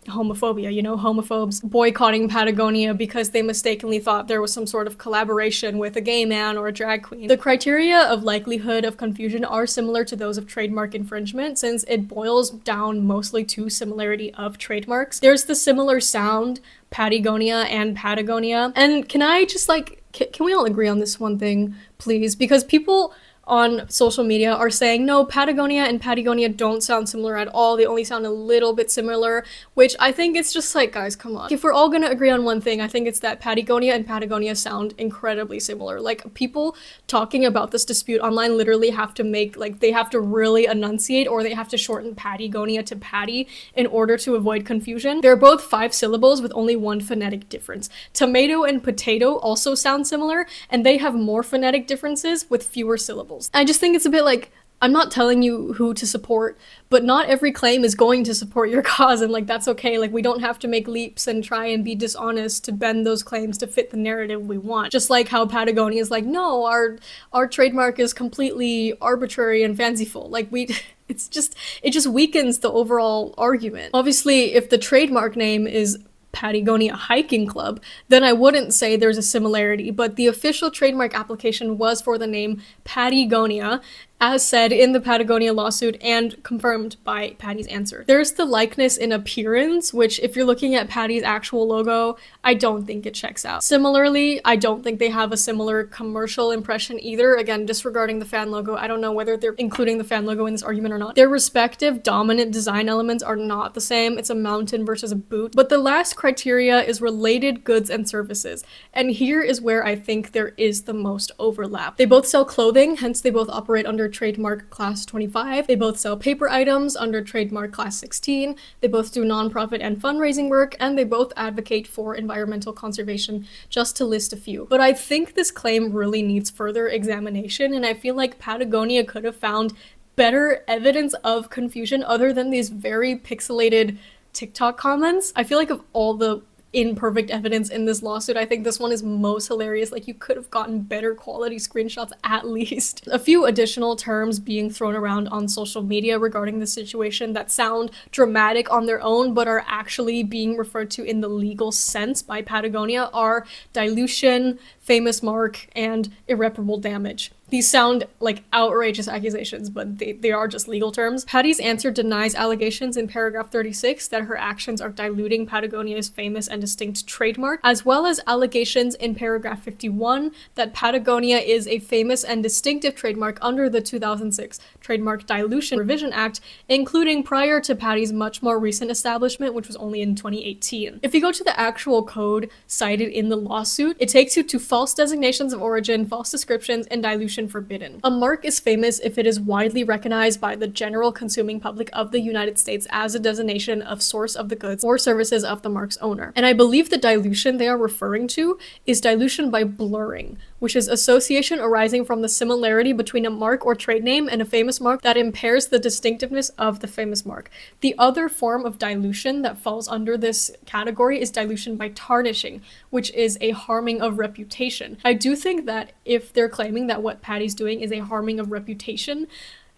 homophobia. You know, homophobes boycotting Patagonia because they mistakenly thought there was some sort of collaboration with a gay man or a drag queen. The criteria of likelihood of confusion are similar to those of trademark infringement, since it boils down mostly to similarity of trademarks. There's the similar sound, Patagonia and Patagonia. And can I just can we all agree on this one thing, please? Because people on social media are saying, no, Patagonia and Patagonia don't sound similar at all. They only sound a little bit similar, which I think it's just like, guys, come on. If we're all gonna agree on one thing, I think it's that Patagonia and Patagonia sound incredibly similar. Like, people talking about this dispute online literally have to they have to really enunciate, or they have to shorten Patagonia to Patty in order to avoid confusion. They're both 5 syllables with only one phonetic difference. Tomato and potato also sound similar, and they have more phonetic differences with fewer syllables. I just think it's a bit like, I'm not telling you who to support, but not every claim is going to support your cause, and that's okay. We don't have to make leaps and try and be dishonest to bend those claims to fit the narrative we want. Just like how Patagonia is no, our trademark is completely arbitrary and fanciful. it just weakens the overall argument. Obviously, if the trademark name is Patagonia Hiking Club, then I wouldn't say there's a similarity, but the official trademark application was for the name Patagonia, as said in the Patagonia lawsuit and confirmed by Patty's answer. There's the likeness in appearance, which if you're looking at Patty's actual logo, I don't think it checks out. Similarly, I don't think they have a similar commercial impression either. Again, disregarding the fan logo, I don't know whether they're including the fan logo in this argument or not. Their respective dominant design elements are not the same. It's a mountain versus a boot. But the last criteria is related goods and services. And here is where I think there is the most overlap. They both sell clothing, hence they both operate under trademark class 25. They both sell paper items under trademark class 16. They both do nonprofit and fundraising work, and they both advocate for environmental conservation, just to list a few. But I think this claim really needs further examination, and I feel like Patagonia could have found better evidence of confusion other than these very pixelated TikTok comments. I feel like of all the imperfect evidence in this lawsuit, I think this one is most hilarious. You could have gotten better quality screenshots at least. A few additional terms being thrown around on social media regarding the situation that sound dramatic on their own but are actually being referred to in the legal sense by Patagonia are dilution, famous mark, and irreparable damage. These sound like outrageous accusations, but they are just legal terms. Patty's answer denies allegations in paragraph 36 that her actions are diluting Patagonia's famous and distinct trademark, as well as allegations in paragraph 51 that Patagonia is a famous and distinctive trademark under the 2006 Trademark Dilution Revision Act, including prior to Patty's much more recent establishment, which was only in 2018. If you go to the actual code cited in the lawsuit, it takes you to false designations of origin, false descriptions, and dilution forbidden. A mark is famous if it is widely recognized by the general consuming public of the United States as a designation of source of the goods or services of the mark's owner. And I believe the dilution they are referring to is dilution by blurring, which is association arising from the similarity between a mark or trade name and a famous mark that impairs the distinctiveness of the famous mark. The other form of dilution that falls under this category is dilution by tarnishing, which is a harming of reputation. I do think that if they're claiming that what Patty's doing is a harming of reputation,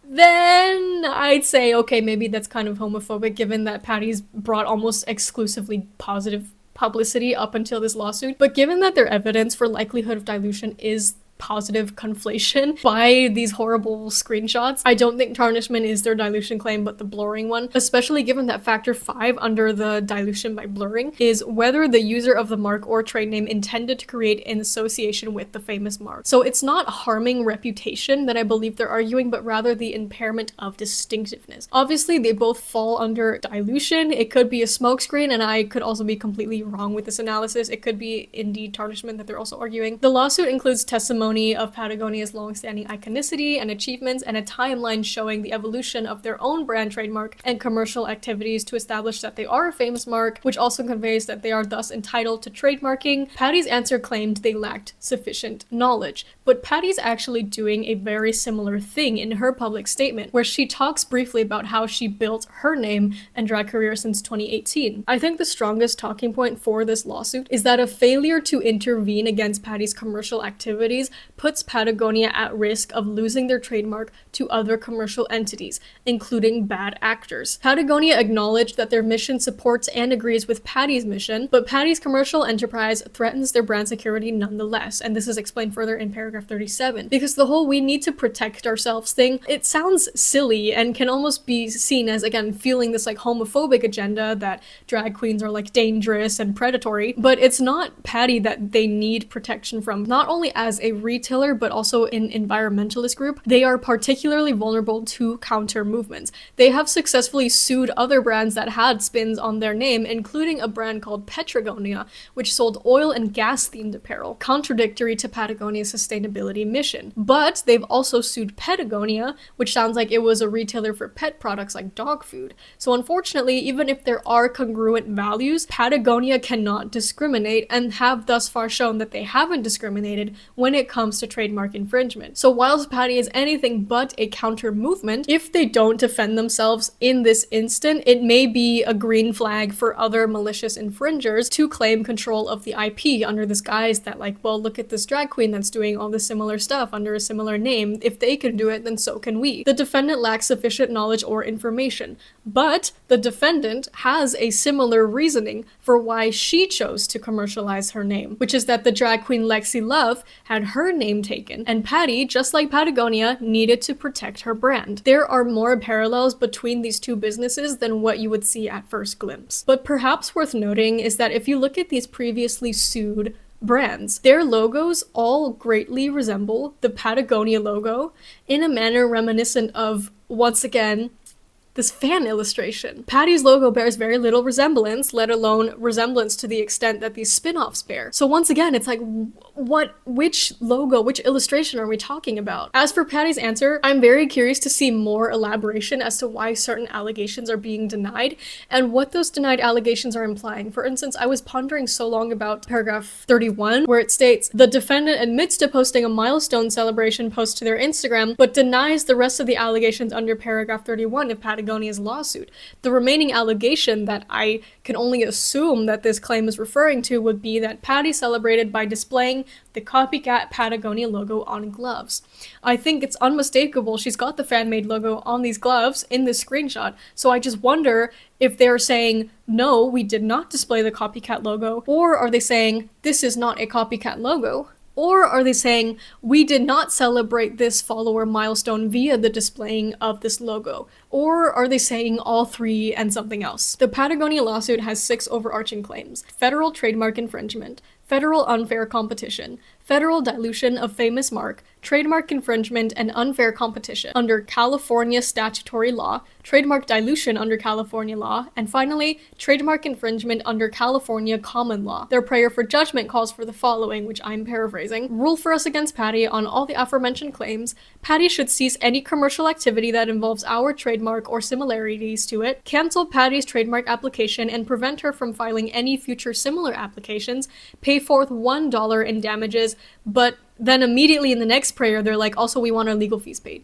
then I'd say, okay, maybe that's kind of homophobic, given that Patty's brought almost exclusively positive publicity up until this lawsuit. But given that their evidence for likelihood of dilution is positive conflation by these horrible screenshots. I don't think tarnishment is their dilution claim, but the blurring one, especially given that factor 5 under the dilution by blurring is whether the user of the mark or trade name intended to create an association with the famous mark. So it's not harming reputation that I believe they're arguing, but rather the impairment of distinctiveness. Obviously, they both fall under dilution. It could be a smokescreen, and I could also be completely wrong with this analysis. It could be indeed tarnishment that they're also arguing. The lawsuit includes testimony of Patagonia's long-standing iconicity and achievements and a timeline showing the evolution of their own brand trademark and commercial activities to establish that they are a famous mark, which also conveys that they are thus entitled to trademarking. Patty's answer claimed they lacked sufficient knowledge, but Patty's actually doing a very similar thing in her public statement, where she talks briefly about how she built her name and drag career since 2018. I think the strongest talking point for this lawsuit is that a failure to intervene against Patty's commercial activities puts Patagonia at risk of losing their trademark to other commercial entities, including bad actors. Patagonia acknowledged that their mission supports and agrees with Patty's mission, but Patty's commercial enterprise threatens their brand security nonetheless, and this is explained further in paragraph 37. Because the whole "we need to protect ourselves" thing, it sounds silly and can almost be seen as, again, fueling this like homophobic agenda that drag queens are like dangerous and predatory, but it's not Patty that they need protection from. Not only as a retailer, but also an environmentalist group, they are particularly vulnerable to counter movements. They have successfully sued other brands that had spins on their name, including a brand called Patagonia, which sold oil and gas themed apparel, contradictory to Patagonia's sustainability mission. But they've also sued Patagonia, which sounds like it was a retailer for pet products like dog food. So unfortunately, even if there are congruent values, Patagonia cannot discriminate and have thus far shown that they haven't discriminated when it comes to trademark infringement. So whilst Patty is anything but a counter movement, if they don't defend themselves in this instant, it may be a green flag for other malicious infringers to claim control of the IP under this guise that like, well, look at this drag queen that's doing all this similar stuff under a similar name. If they can do it, then so can we. The defendant lacks sufficient knowledge or information, but the defendant has a similar reasoning for why she chose to commercialize her name, which is that the drag queen Lexi Love had her name taken, and Patty, just like Patagonia, needed to protect her brand. There are more parallels between these two businesses than what you would see at first glimpse. But perhaps worth noting is that if you look at these previously sued brands, their logos all greatly resemble the Patagonia logo in a manner reminiscent of, once again, this fan illustration. Patty's logo bears very little resemblance, let alone resemblance to the extent that these spin-offs bear. So once again, it's like, which logo, which illustration are we talking about? As for Patty's answer, I'm very curious to see more elaboration as to why certain allegations are being denied and what those denied allegations are implying. For instance, I was pondering so long about paragraph 31, where it states, the defendant admits to posting a milestone celebration post to their Instagram, but denies the rest of the allegations under paragraph 31 of Patagonia's lawsuit. The remaining allegation that I can only assume that this claim is referring to would be that Patty celebrated by displaying the copycat Patagonia logo on gloves. I think it's unmistakable she's got the fan-made logo on these gloves in this screenshot, so I just wonder if they're saying, no, we did not display the copycat logo, or are they saying, this is not a copycat logo? Or are they saying, we did not celebrate this follower milestone via the displaying of this logo? Or are they saying all three and something else? The Patagonia lawsuit has 6 overarching claims: federal trademark infringement, federal unfair competition, federal dilution of famous mark, trademark infringement and unfair competition under California statutory law, trademark dilution under California law, and finally, trademark infringement under California common law. Their prayer for judgment calls for the following, which I'm paraphrasing. Rule for us against Patty on all the aforementioned claims. Patty should cease any commercial activity that involves our trademark or similarities to it, cancel Patty's trademark application and prevent her from filing any future similar applications, pay forth $1 in damages, but then immediately in the next prayer, they're like, also we want our legal fees paid.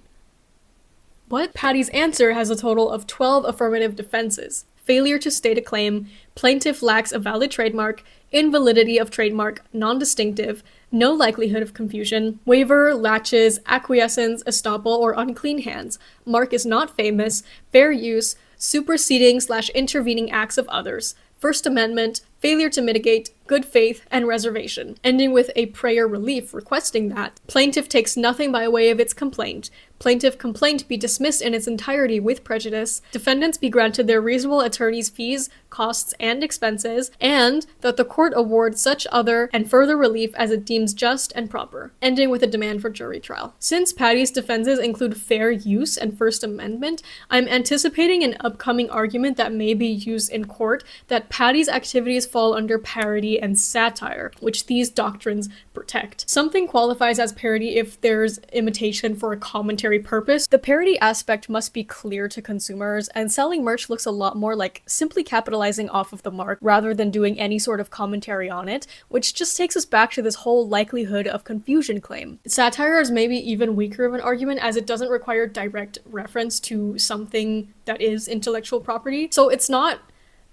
What? Patty's answer has a total of 12 affirmative defenses: failure to state a claim, plaintiff lacks a valid trademark, invalidity of trademark, non-distinctive, no likelihood of confusion, waiver, latches, acquiescence, estoppel, or unclean hands, mark is not famous, fair use, superseding/intervening acts of others, First Amendment, failure to mitigate, good faith, and reservation, ending with a prayer relief requesting that plaintiff takes nothing by way of its complaint, plaintiff complaint be dismissed in its entirety with prejudice, defendants be granted their reasonable attorney's fees, costs, and expenses, and that the court award such other and further relief as it deems just and proper, ending with a demand for jury trial. Since Patty's defenses include fair use and First Amendment, I'm anticipating an upcoming argument that may be used in court that Patty's activities fall under parody and satire, which these doctrines protect. Something qualifies as parody if there's imitation for a commentary purpose. The parody aspect must be clear to consumers, and selling merch looks a lot more like simply capitalizing off of the mark rather than doing any sort of commentary on it, which just takes us back to this whole likelihood of confusion claim. Satire is maybe even weaker of an argument as it doesn't require direct reference to something that is intellectual property, so it's not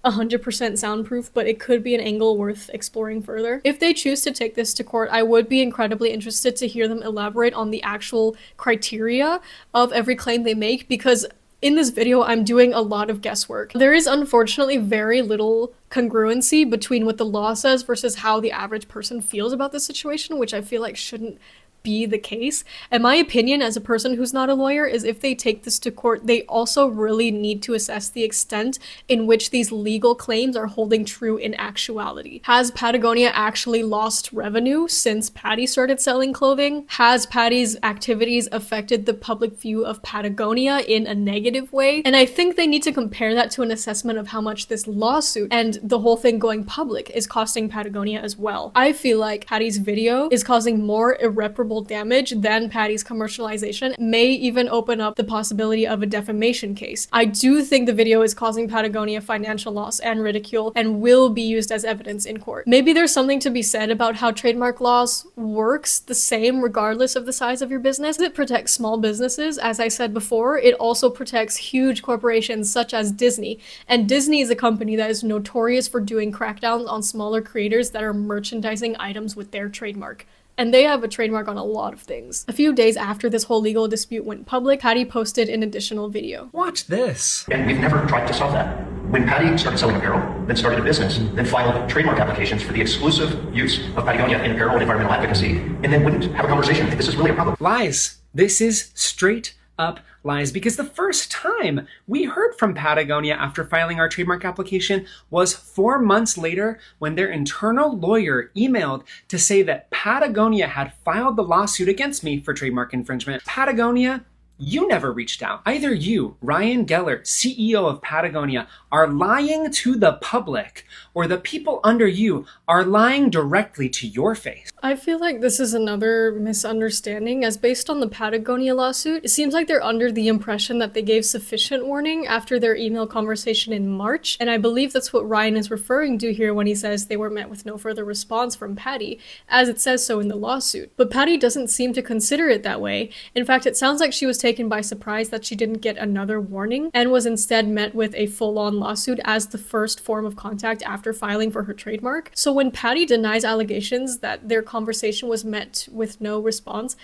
100% soundproof, but it could be an angle worth exploring further. If they choose to take this to court, I would be incredibly interested to hear them elaborate on the actual criteria of every claim they make, because in this video, I'm doing a lot of guesswork. There is unfortunately very little congruency between what the law says versus how the average person feels about the situation, which I feel like shouldn't be the case. And my opinion as a person who's not a lawyer is if they take this to court, they also really need to assess the extent in which these legal claims are holding true in actuality. Has Patagonia actually lost revenue since Patty started selling clothing? Has Patty's activities affected the public view of Patagonia in a negative way? And I think they need to compare that to an assessment of how much this lawsuit and the whole thing going public is costing Patagonia as well. I feel like Patty's video is causing more irreparable damage than Patty's commercialization, may even open up the possibility of a defamation case. I do think the video is causing Patagonia financial loss and ridicule and will be used as evidence in court. Maybe there's something to be said about how trademark laws works the same regardless of the size of your business. It protects small businesses, as I said before. It also protects huge corporations such as Disney, and Disney is a company that is notorious for doing crackdowns on smaller creators that are merchandising items with their trademark. And they have a trademark on a lot of things. A few days after this whole legal dispute went public, Patty posted an additional video. Watch this. And we've never tried to solve that. When Patty started selling apparel, then started a business, then filed trademark applications for the exclusive use of Patagonia in apparel and environmental advocacy, and then wouldn't have a conversation if this is really a problem. Lies. This is straight up lies, because the first time we heard from Patagonia after filing our trademark application was 4 months later when their internal lawyer emailed to say that Patagonia had filed the lawsuit against me for trademark infringement. Patagonia, you never reached out. Either you, Ryan Geller, CEO of Patagonia, are lying to the public, or the people under you are lying directly to your face. I feel like this is another misunderstanding, as based on the Patagonia lawsuit, it seems like they're under the impression that they gave sufficient warning after their email conversation in March, and I believe that's what Ryan is referring to here when he says they were met with no further response from Patty, as it says so in the lawsuit. But Patty doesn't seem to consider it that way. In fact, it sounds like she was taken by surprise that she didn't get another warning, and was instead met with a full-on lawsuit as the first form of contact after filing for her trademark. So when Patty denies allegations that their conversation was met with no response,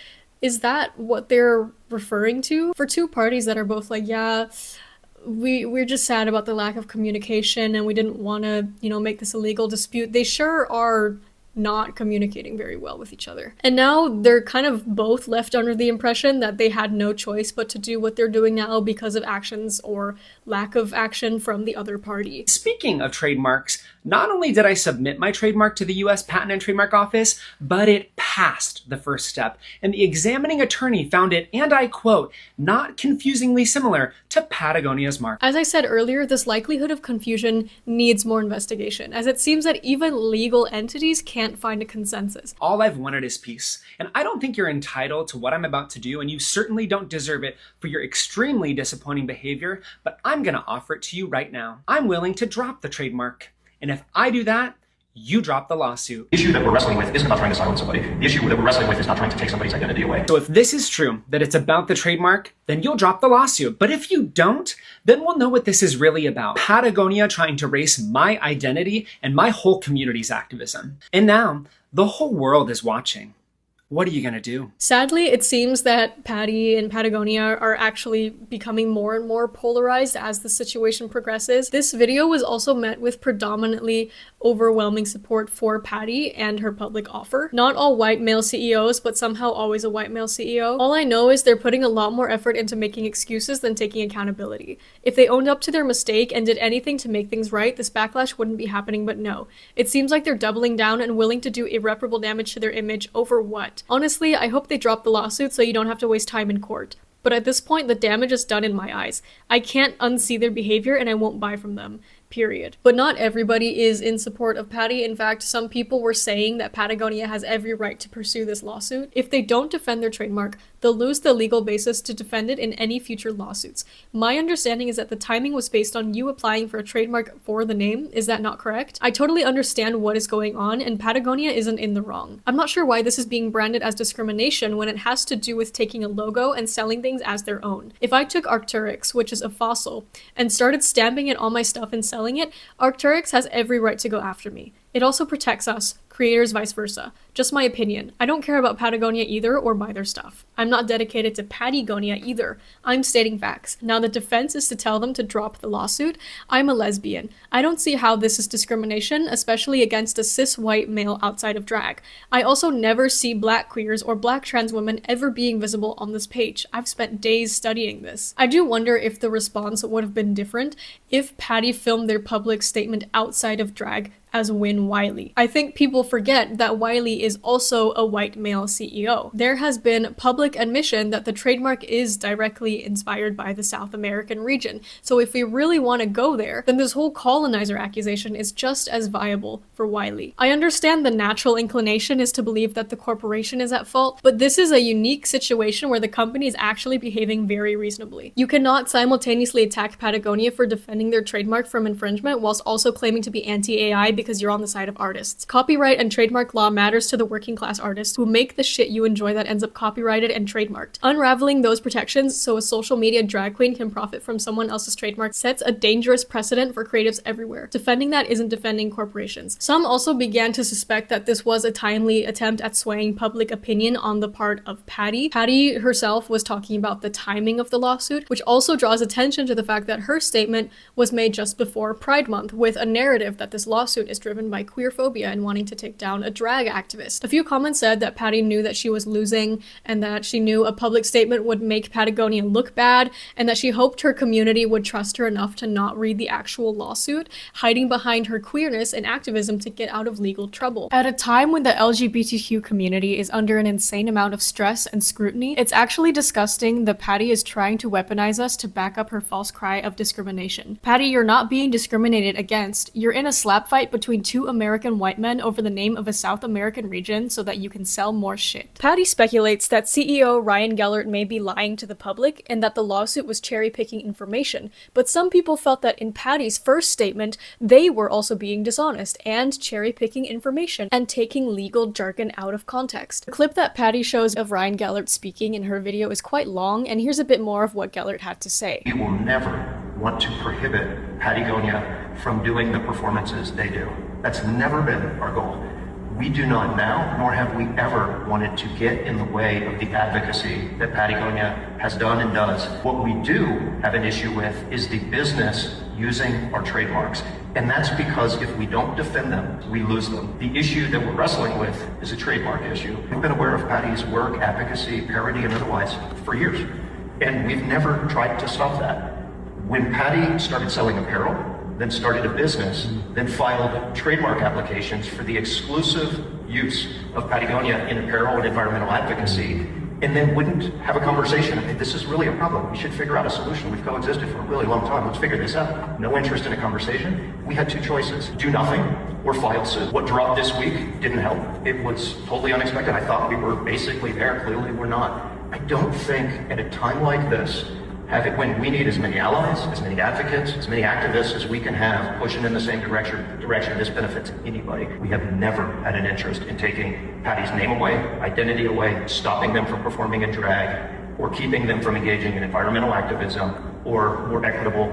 is that what they're referring to? For two parties that are both like, yeah, we're just sad about the lack of communication and we didn't want to, make this a legal dispute, they sure are not communicating very well with each other. And now they're kind of both left under the impression that they had no choice but to do what they're doing now because of actions or lack of action from the other party. Speaking of trademarks, not only did I submit my trademark to the US Patent and Trademark Office, but it passed the first step, and the examining attorney found it, and I quote, not confusingly similar to Patagonia's mark. As I said earlier, this likelihood of confusion needs more investigation, as it seems that even legal entities can't find a consensus. All I've wanted is peace, and I don't think you're entitled to what I'm about to do, and you certainly don't deserve it for your extremely disappointing behavior, but I'm gonna offer it to you right now. I'm willing to drop the trademark. And if I do that, you drop the lawsuit. The issue that we're wrestling with isn't about trying to silence somebody. The issue that we're wrestling with is not trying to take somebody's identity away. So if this is true, that it's about the trademark, then you'll drop the lawsuit. But if you don't, then we'll know what this is really about. Patagonia trying to erase my identity and my whole community's activism. And now, the whole world is watching. What are you gonna do? Sadly, it seems that Patty and Patagonia are actually becoming more and more polarized as the situation progresses. This video was also met with predominantly overwhelming support for Patty and her public offer. Not all white male CEOs, but somehow always a white male CEO. All I know is they're putting a lot more effort into making excuses than taking accountability. If they owned up to their mistake and did anything to make things right, this backlash wouldn't be happening, but no. It seems like they're doubling down and willing to do irreparable damage to their image over what? Honestly, I hope they drop the lawsuit so you don't have to waste time in court. But at this point, the damage is done in my eyes. I can't unsee their behavior and I won't buy from them. Period. But not everybody is in support of Patty. In fact, some people were saying that Patagonia has every right to pursue this lawsuit. If they don't defend their trademark, they'll lose the legal basis to defend it in any future lawsuits. My understanding is that the timing was based on you applying for a trademark for the name. Is that not correct? I totally understand what is going on, and Patagonia isn't in the wrong. I'm not sure why this is being branded as discrimination when it has to do with taking a logo and selling things as their own. If I took Arc'teryx, which is a fossil, and started stamping it on my stuff and selling it, Arc'teryx has every right to go after me. It also protects us, creators vice versa. Just my opinion. I don't care about Patagonia either or buy their stuff. I'm not dedicated to Patagonia either. I'm stating facts. Now the defense is to tell them to drop the lawsuit. I'm a lesbian. I don't see how this is discrimination, especially against a cis white male outside of drag. I also never see black queers or black trans women ever being visible on this page. I've spent days studying this. I do wonder if the response would have been different if Patty filmed their public statement outside of drag as Win Wiley. I think people forget that Wiley is also a white male CEO. There has been public admission that the trademark is directly inspired by the South American region. So if we really want to go there, then this whole colonizer accusation is just as viable for Wiley. I understand the natural inclination is to believe that the corporation is at fault, but this is a unique situation where the company is actually behaving very reasonably. You cannot simultaneously attack Patagonia for defending their trademark from infringement whilst also claiming to be anti-AI because you're on the side of artists. Copyright and trademark law matters to the working class artists who make the shit you enjoy that ends up copyrighted and trademarked. Unraveling those protections so a social media drag queen can profit from someone else's trademark sets a dangerous precedent for creatives everywhere. Defending that isn't defending corporations. Some also began to suspect that this was a timely attempt at swaying public opinion on the part of Patty. Patty herself was talking about the timing of the lawsuit, which also draws attention to the fact that her statement was made just before Pride Month, with a narrative that this lawsuit is driven by queerphobia and wanting to take down a drag activist. A few comments said that Patty knew that she was losing and that she knew a public statement would make Patagonia look bad and that she hoped her community would trust her enough to not read the actual lawsuit, hiding behind her queerness and activism to get out of legal trouble. At a time when the LGBTQ community is under an insane amount of stress and scrutiny, it's actually disgusting that Patty is trying to weaponize us to back up her false cry of discrimination. Patty, you're not being discriminated against. You're in a slap fight between two American white men over the name of a South American region so that you can sell more shit. Patty speculates that CEO Ryan Gellert may be lying to the public and that the lawsuit was cherry-picking information, but some people felt that in Patty's first statement, they were also being dishonest and cherry-picking information and taking legal jargon out of context. The clip that Patty shows of Ryan Gellert speaking in her video is quite long, and here's a bit more of what Gellert had to say. We will never want to prohibit Patagonia from doing the performances they do. That's never been our goal. We do not now, nor have we ever wanted to get in the way of the advocacy that Patagonia has done and does. What we do have an issue with is the business using our trademarks. And that's because if we don't defend them, we lose them. The issue that we're wrestling with is a trademark issue. We've been aware of Patty's work, advocacy, parody, and otherwise for years. And we've never tried to stop that. When Patty started selling apparel, then started a business, then filed trademark applications for the exclusive use of Patagonia in apparel and environmental advocacy, and then wouldn't have a conversation. I mean, this is really a problem. We should figure out a solution. We've coexisted for a really long time. Let's figure this out. No interest in a conversation. We had two choices: do nothing or file suit. What dropped this week didn't help. It was totally unexpected. I thought we were basically there. Clearly we're not. I don't think at a time like this, when we need as many allies, as many advocates, as many activists as we can have pushing in the same direction, this benefits anybody. We have never had an interest in taking Patty's name away, identity away, stopping them from performing in drag, or keeping them from engaging in environmental activism or more equitable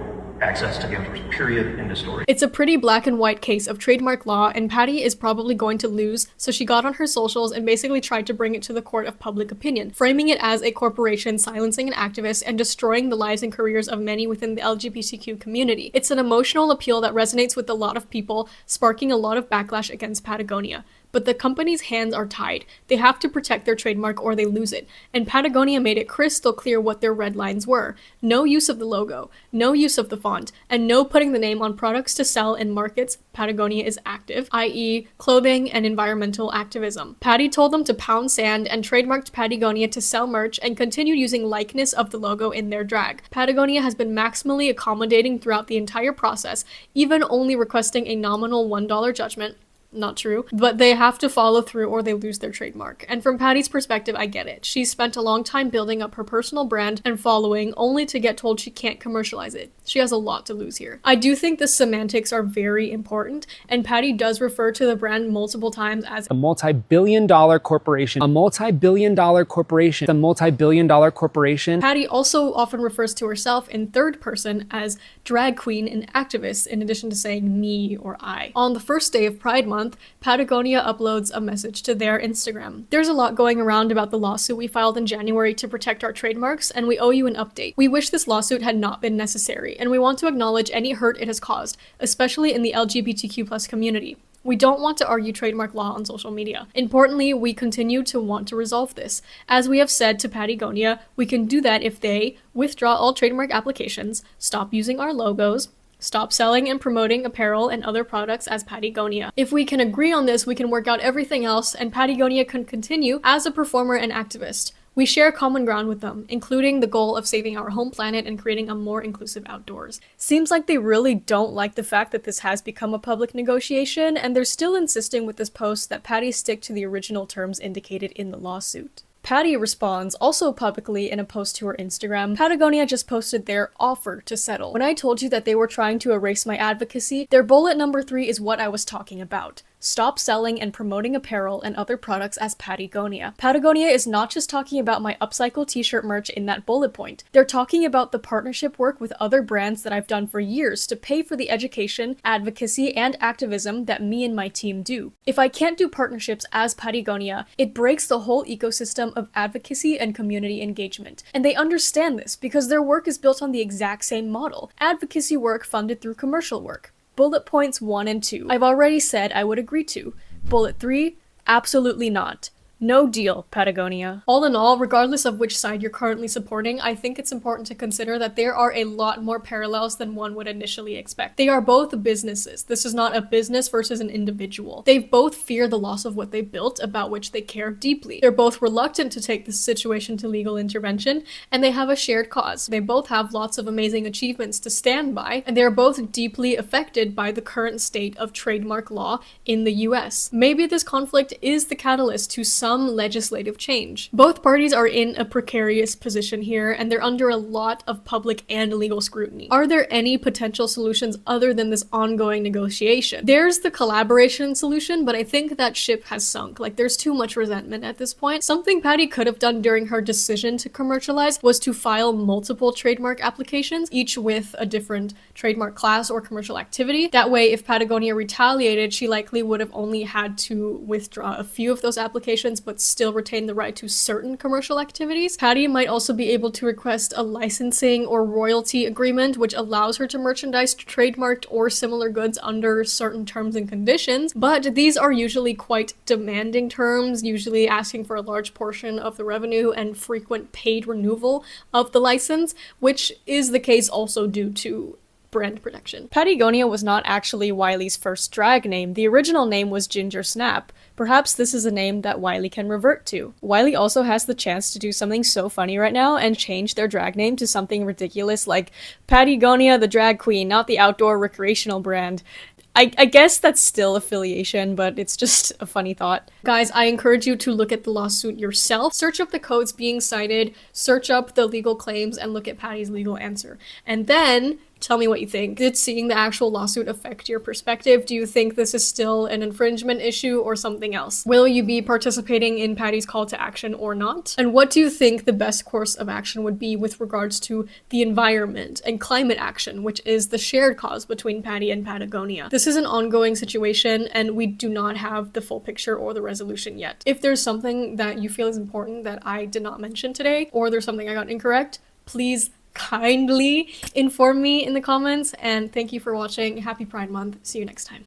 access to the outdoors, period, end of story. It's a pretty black and white case of trademark law, and Patty is probably going to lose, so she got on her socials and basically tried to bring it to the court of public opinion, framing it as a corporation silencing an activist and destroying the lives and careers of many within the LGBTQ community. It's an emotional appeal that resonates with a lot of people, sparking a lot of backlash against Patagonia. But the company's hands are tied. They have to protect their trademark or they lose it. And Patagonia made it crystal clear what their red lines were. No use of the logo, no use of the font, and no putting the name on products to sell in markets Patagonia is active, i.e. clothing and environmental activism. Patty told them to pound sand and trademarked Patagonia to sell merch and continued using likeness of the logo in their drag. Patagonia has been maximally accommodating throughout the entire process, even only requesting a nominal $1 judgment. Not true, but they have to follow through or they lose their trademark. And from Patty's perspective, I get it. She's spent a long time building up her personal brand and following only to get told she can't commercialize it. She has a lot to lose here. I do think the semantics are very important, and Patty does refer to the brand multiple times as a multi-billion-dollar corporation. A multi-billion-dollar corporation. A multi-billion-dollar corporation. Patty also often refers to herself in third person as drag queen and activist, in addition to saying me or I. On the first day of Pride Month, Patagonia uploads a message to their Instagram. There's a lot going around about the lawsuit we filed in January to protect our trademarks, and we owe you an update. We wish this lawsuit had not been necessary, and we want to acknowledge any hurt it has caused, especially in the LGBTQ+ community. We don't want to argue trademark law on social media. Importantly, we continue to want to resolve this. As we have said to Patagonia, we can do that if they withdraw all trademark applications, stop using our logos, stop selling and promoting apparel and other products as Patagonia. If we can agree on this, we can work out everything else, and Patagonia can continue as a performer and activist. We share common ground with them, including the goal of saving our home planet and creating a more inclusive outdoors. Seems like they really don't like the fact that this has become a public negotiation, and they're still insisting with this post that Patty stick to the original terms indicated in the lawsuit. Patty responds, also publicly in a post to her Instagram, Patagonia just posted their offer to settle. When I told you that they were trying to erase my advocacy, their bullet number 3 is what I was talking about. Stop selling and promoting apparel and other products as Patagonia. Patagonia is not just talking about my upcycle t-shirt merch in that bullet point. They're talking about the partnership work with other brands that I've done for years to pay for the education, advocacy, and activism that me and my team do. If I can't do partnerships as Patagonia, it breaks the whole ecosystem of advocacy and community engagement. And they understand this because their work is built on the exact same model. Advocacy work funded through commercial work. Bullet points 1 and 2, I've already said I would agree to. Bullet 3, absolutely not. No deal, Patagonia. All in all, regardless of which side you're currently supporting, I think it's important to consider that there are a lot more parallels than one would initially expect. They are both businesses. This is not a business versus an individual. They both fear the loss of what they built, about which they care deeply. They're both reluctant to take this situation to legal intervention, and they have a shared cause. They both have lots of amazing achievements to stand by, and they are both deeply affected by the current state of trademark law in the US. Maybe this conflict is the catalyst to some legislative change. Both parties are in a precarious position here, and they're under a lot of public and legal scrutiny. Are there any potential solutions other than this ongoing negotiation? There's the collaboration solution, but I think that ship has sunk. Like, there's too much resentment at this point. Something Patty could have done during her decision to commercialize was to file multiple trademark applications, each with a different trademark class or commercial activity. That way, if Patagonia retaliated, she likely would have only had to withdraw a few of those applications but still retain the right to certain commercial activities. Patty might also be able to request a licensing or royalty agreement, which allows her to merchandise trademarked or similar goods under certain terms and conditions, but these are usually quite demanding terms, usually asking for a large portion of the revenue and frequent paid renewal of the license, which is the case also due to brand protection. Patagonia was not actually Wiley's first drag name. The original name was Ginger Snap. Perhaps this is a name that Wiley can revert to. Wiley also has the chance to do something so funny right now and change their drag name to something ridiculous like Patagonia the drag queen, not the outdoor recreational brand. I guess that's still affiliation, but it's just a funny thought. Guys, I encourage you to look at the lawsuit yourself. Search up the codes being cited, search up the legal claims, and look at Patty's legal answer. And then tell me what you think. Did seeing the actual lawsuit affect your perspective? Do you think this is still an infringement issue or something else? Will you be participating in Patty's call to action or not? And what do you think the best course of action would be with regards to the environment and climate action, which is the shared cause between Patty and Patagonia? This is an ongoing situation and we do not have the full picture or the resolution yet. If there's something that you feel is important that I did not mention today, or there's something I got incorrect, please kindly inform me in the comments, and thank you for watching. Happy Pride Month. See you next time.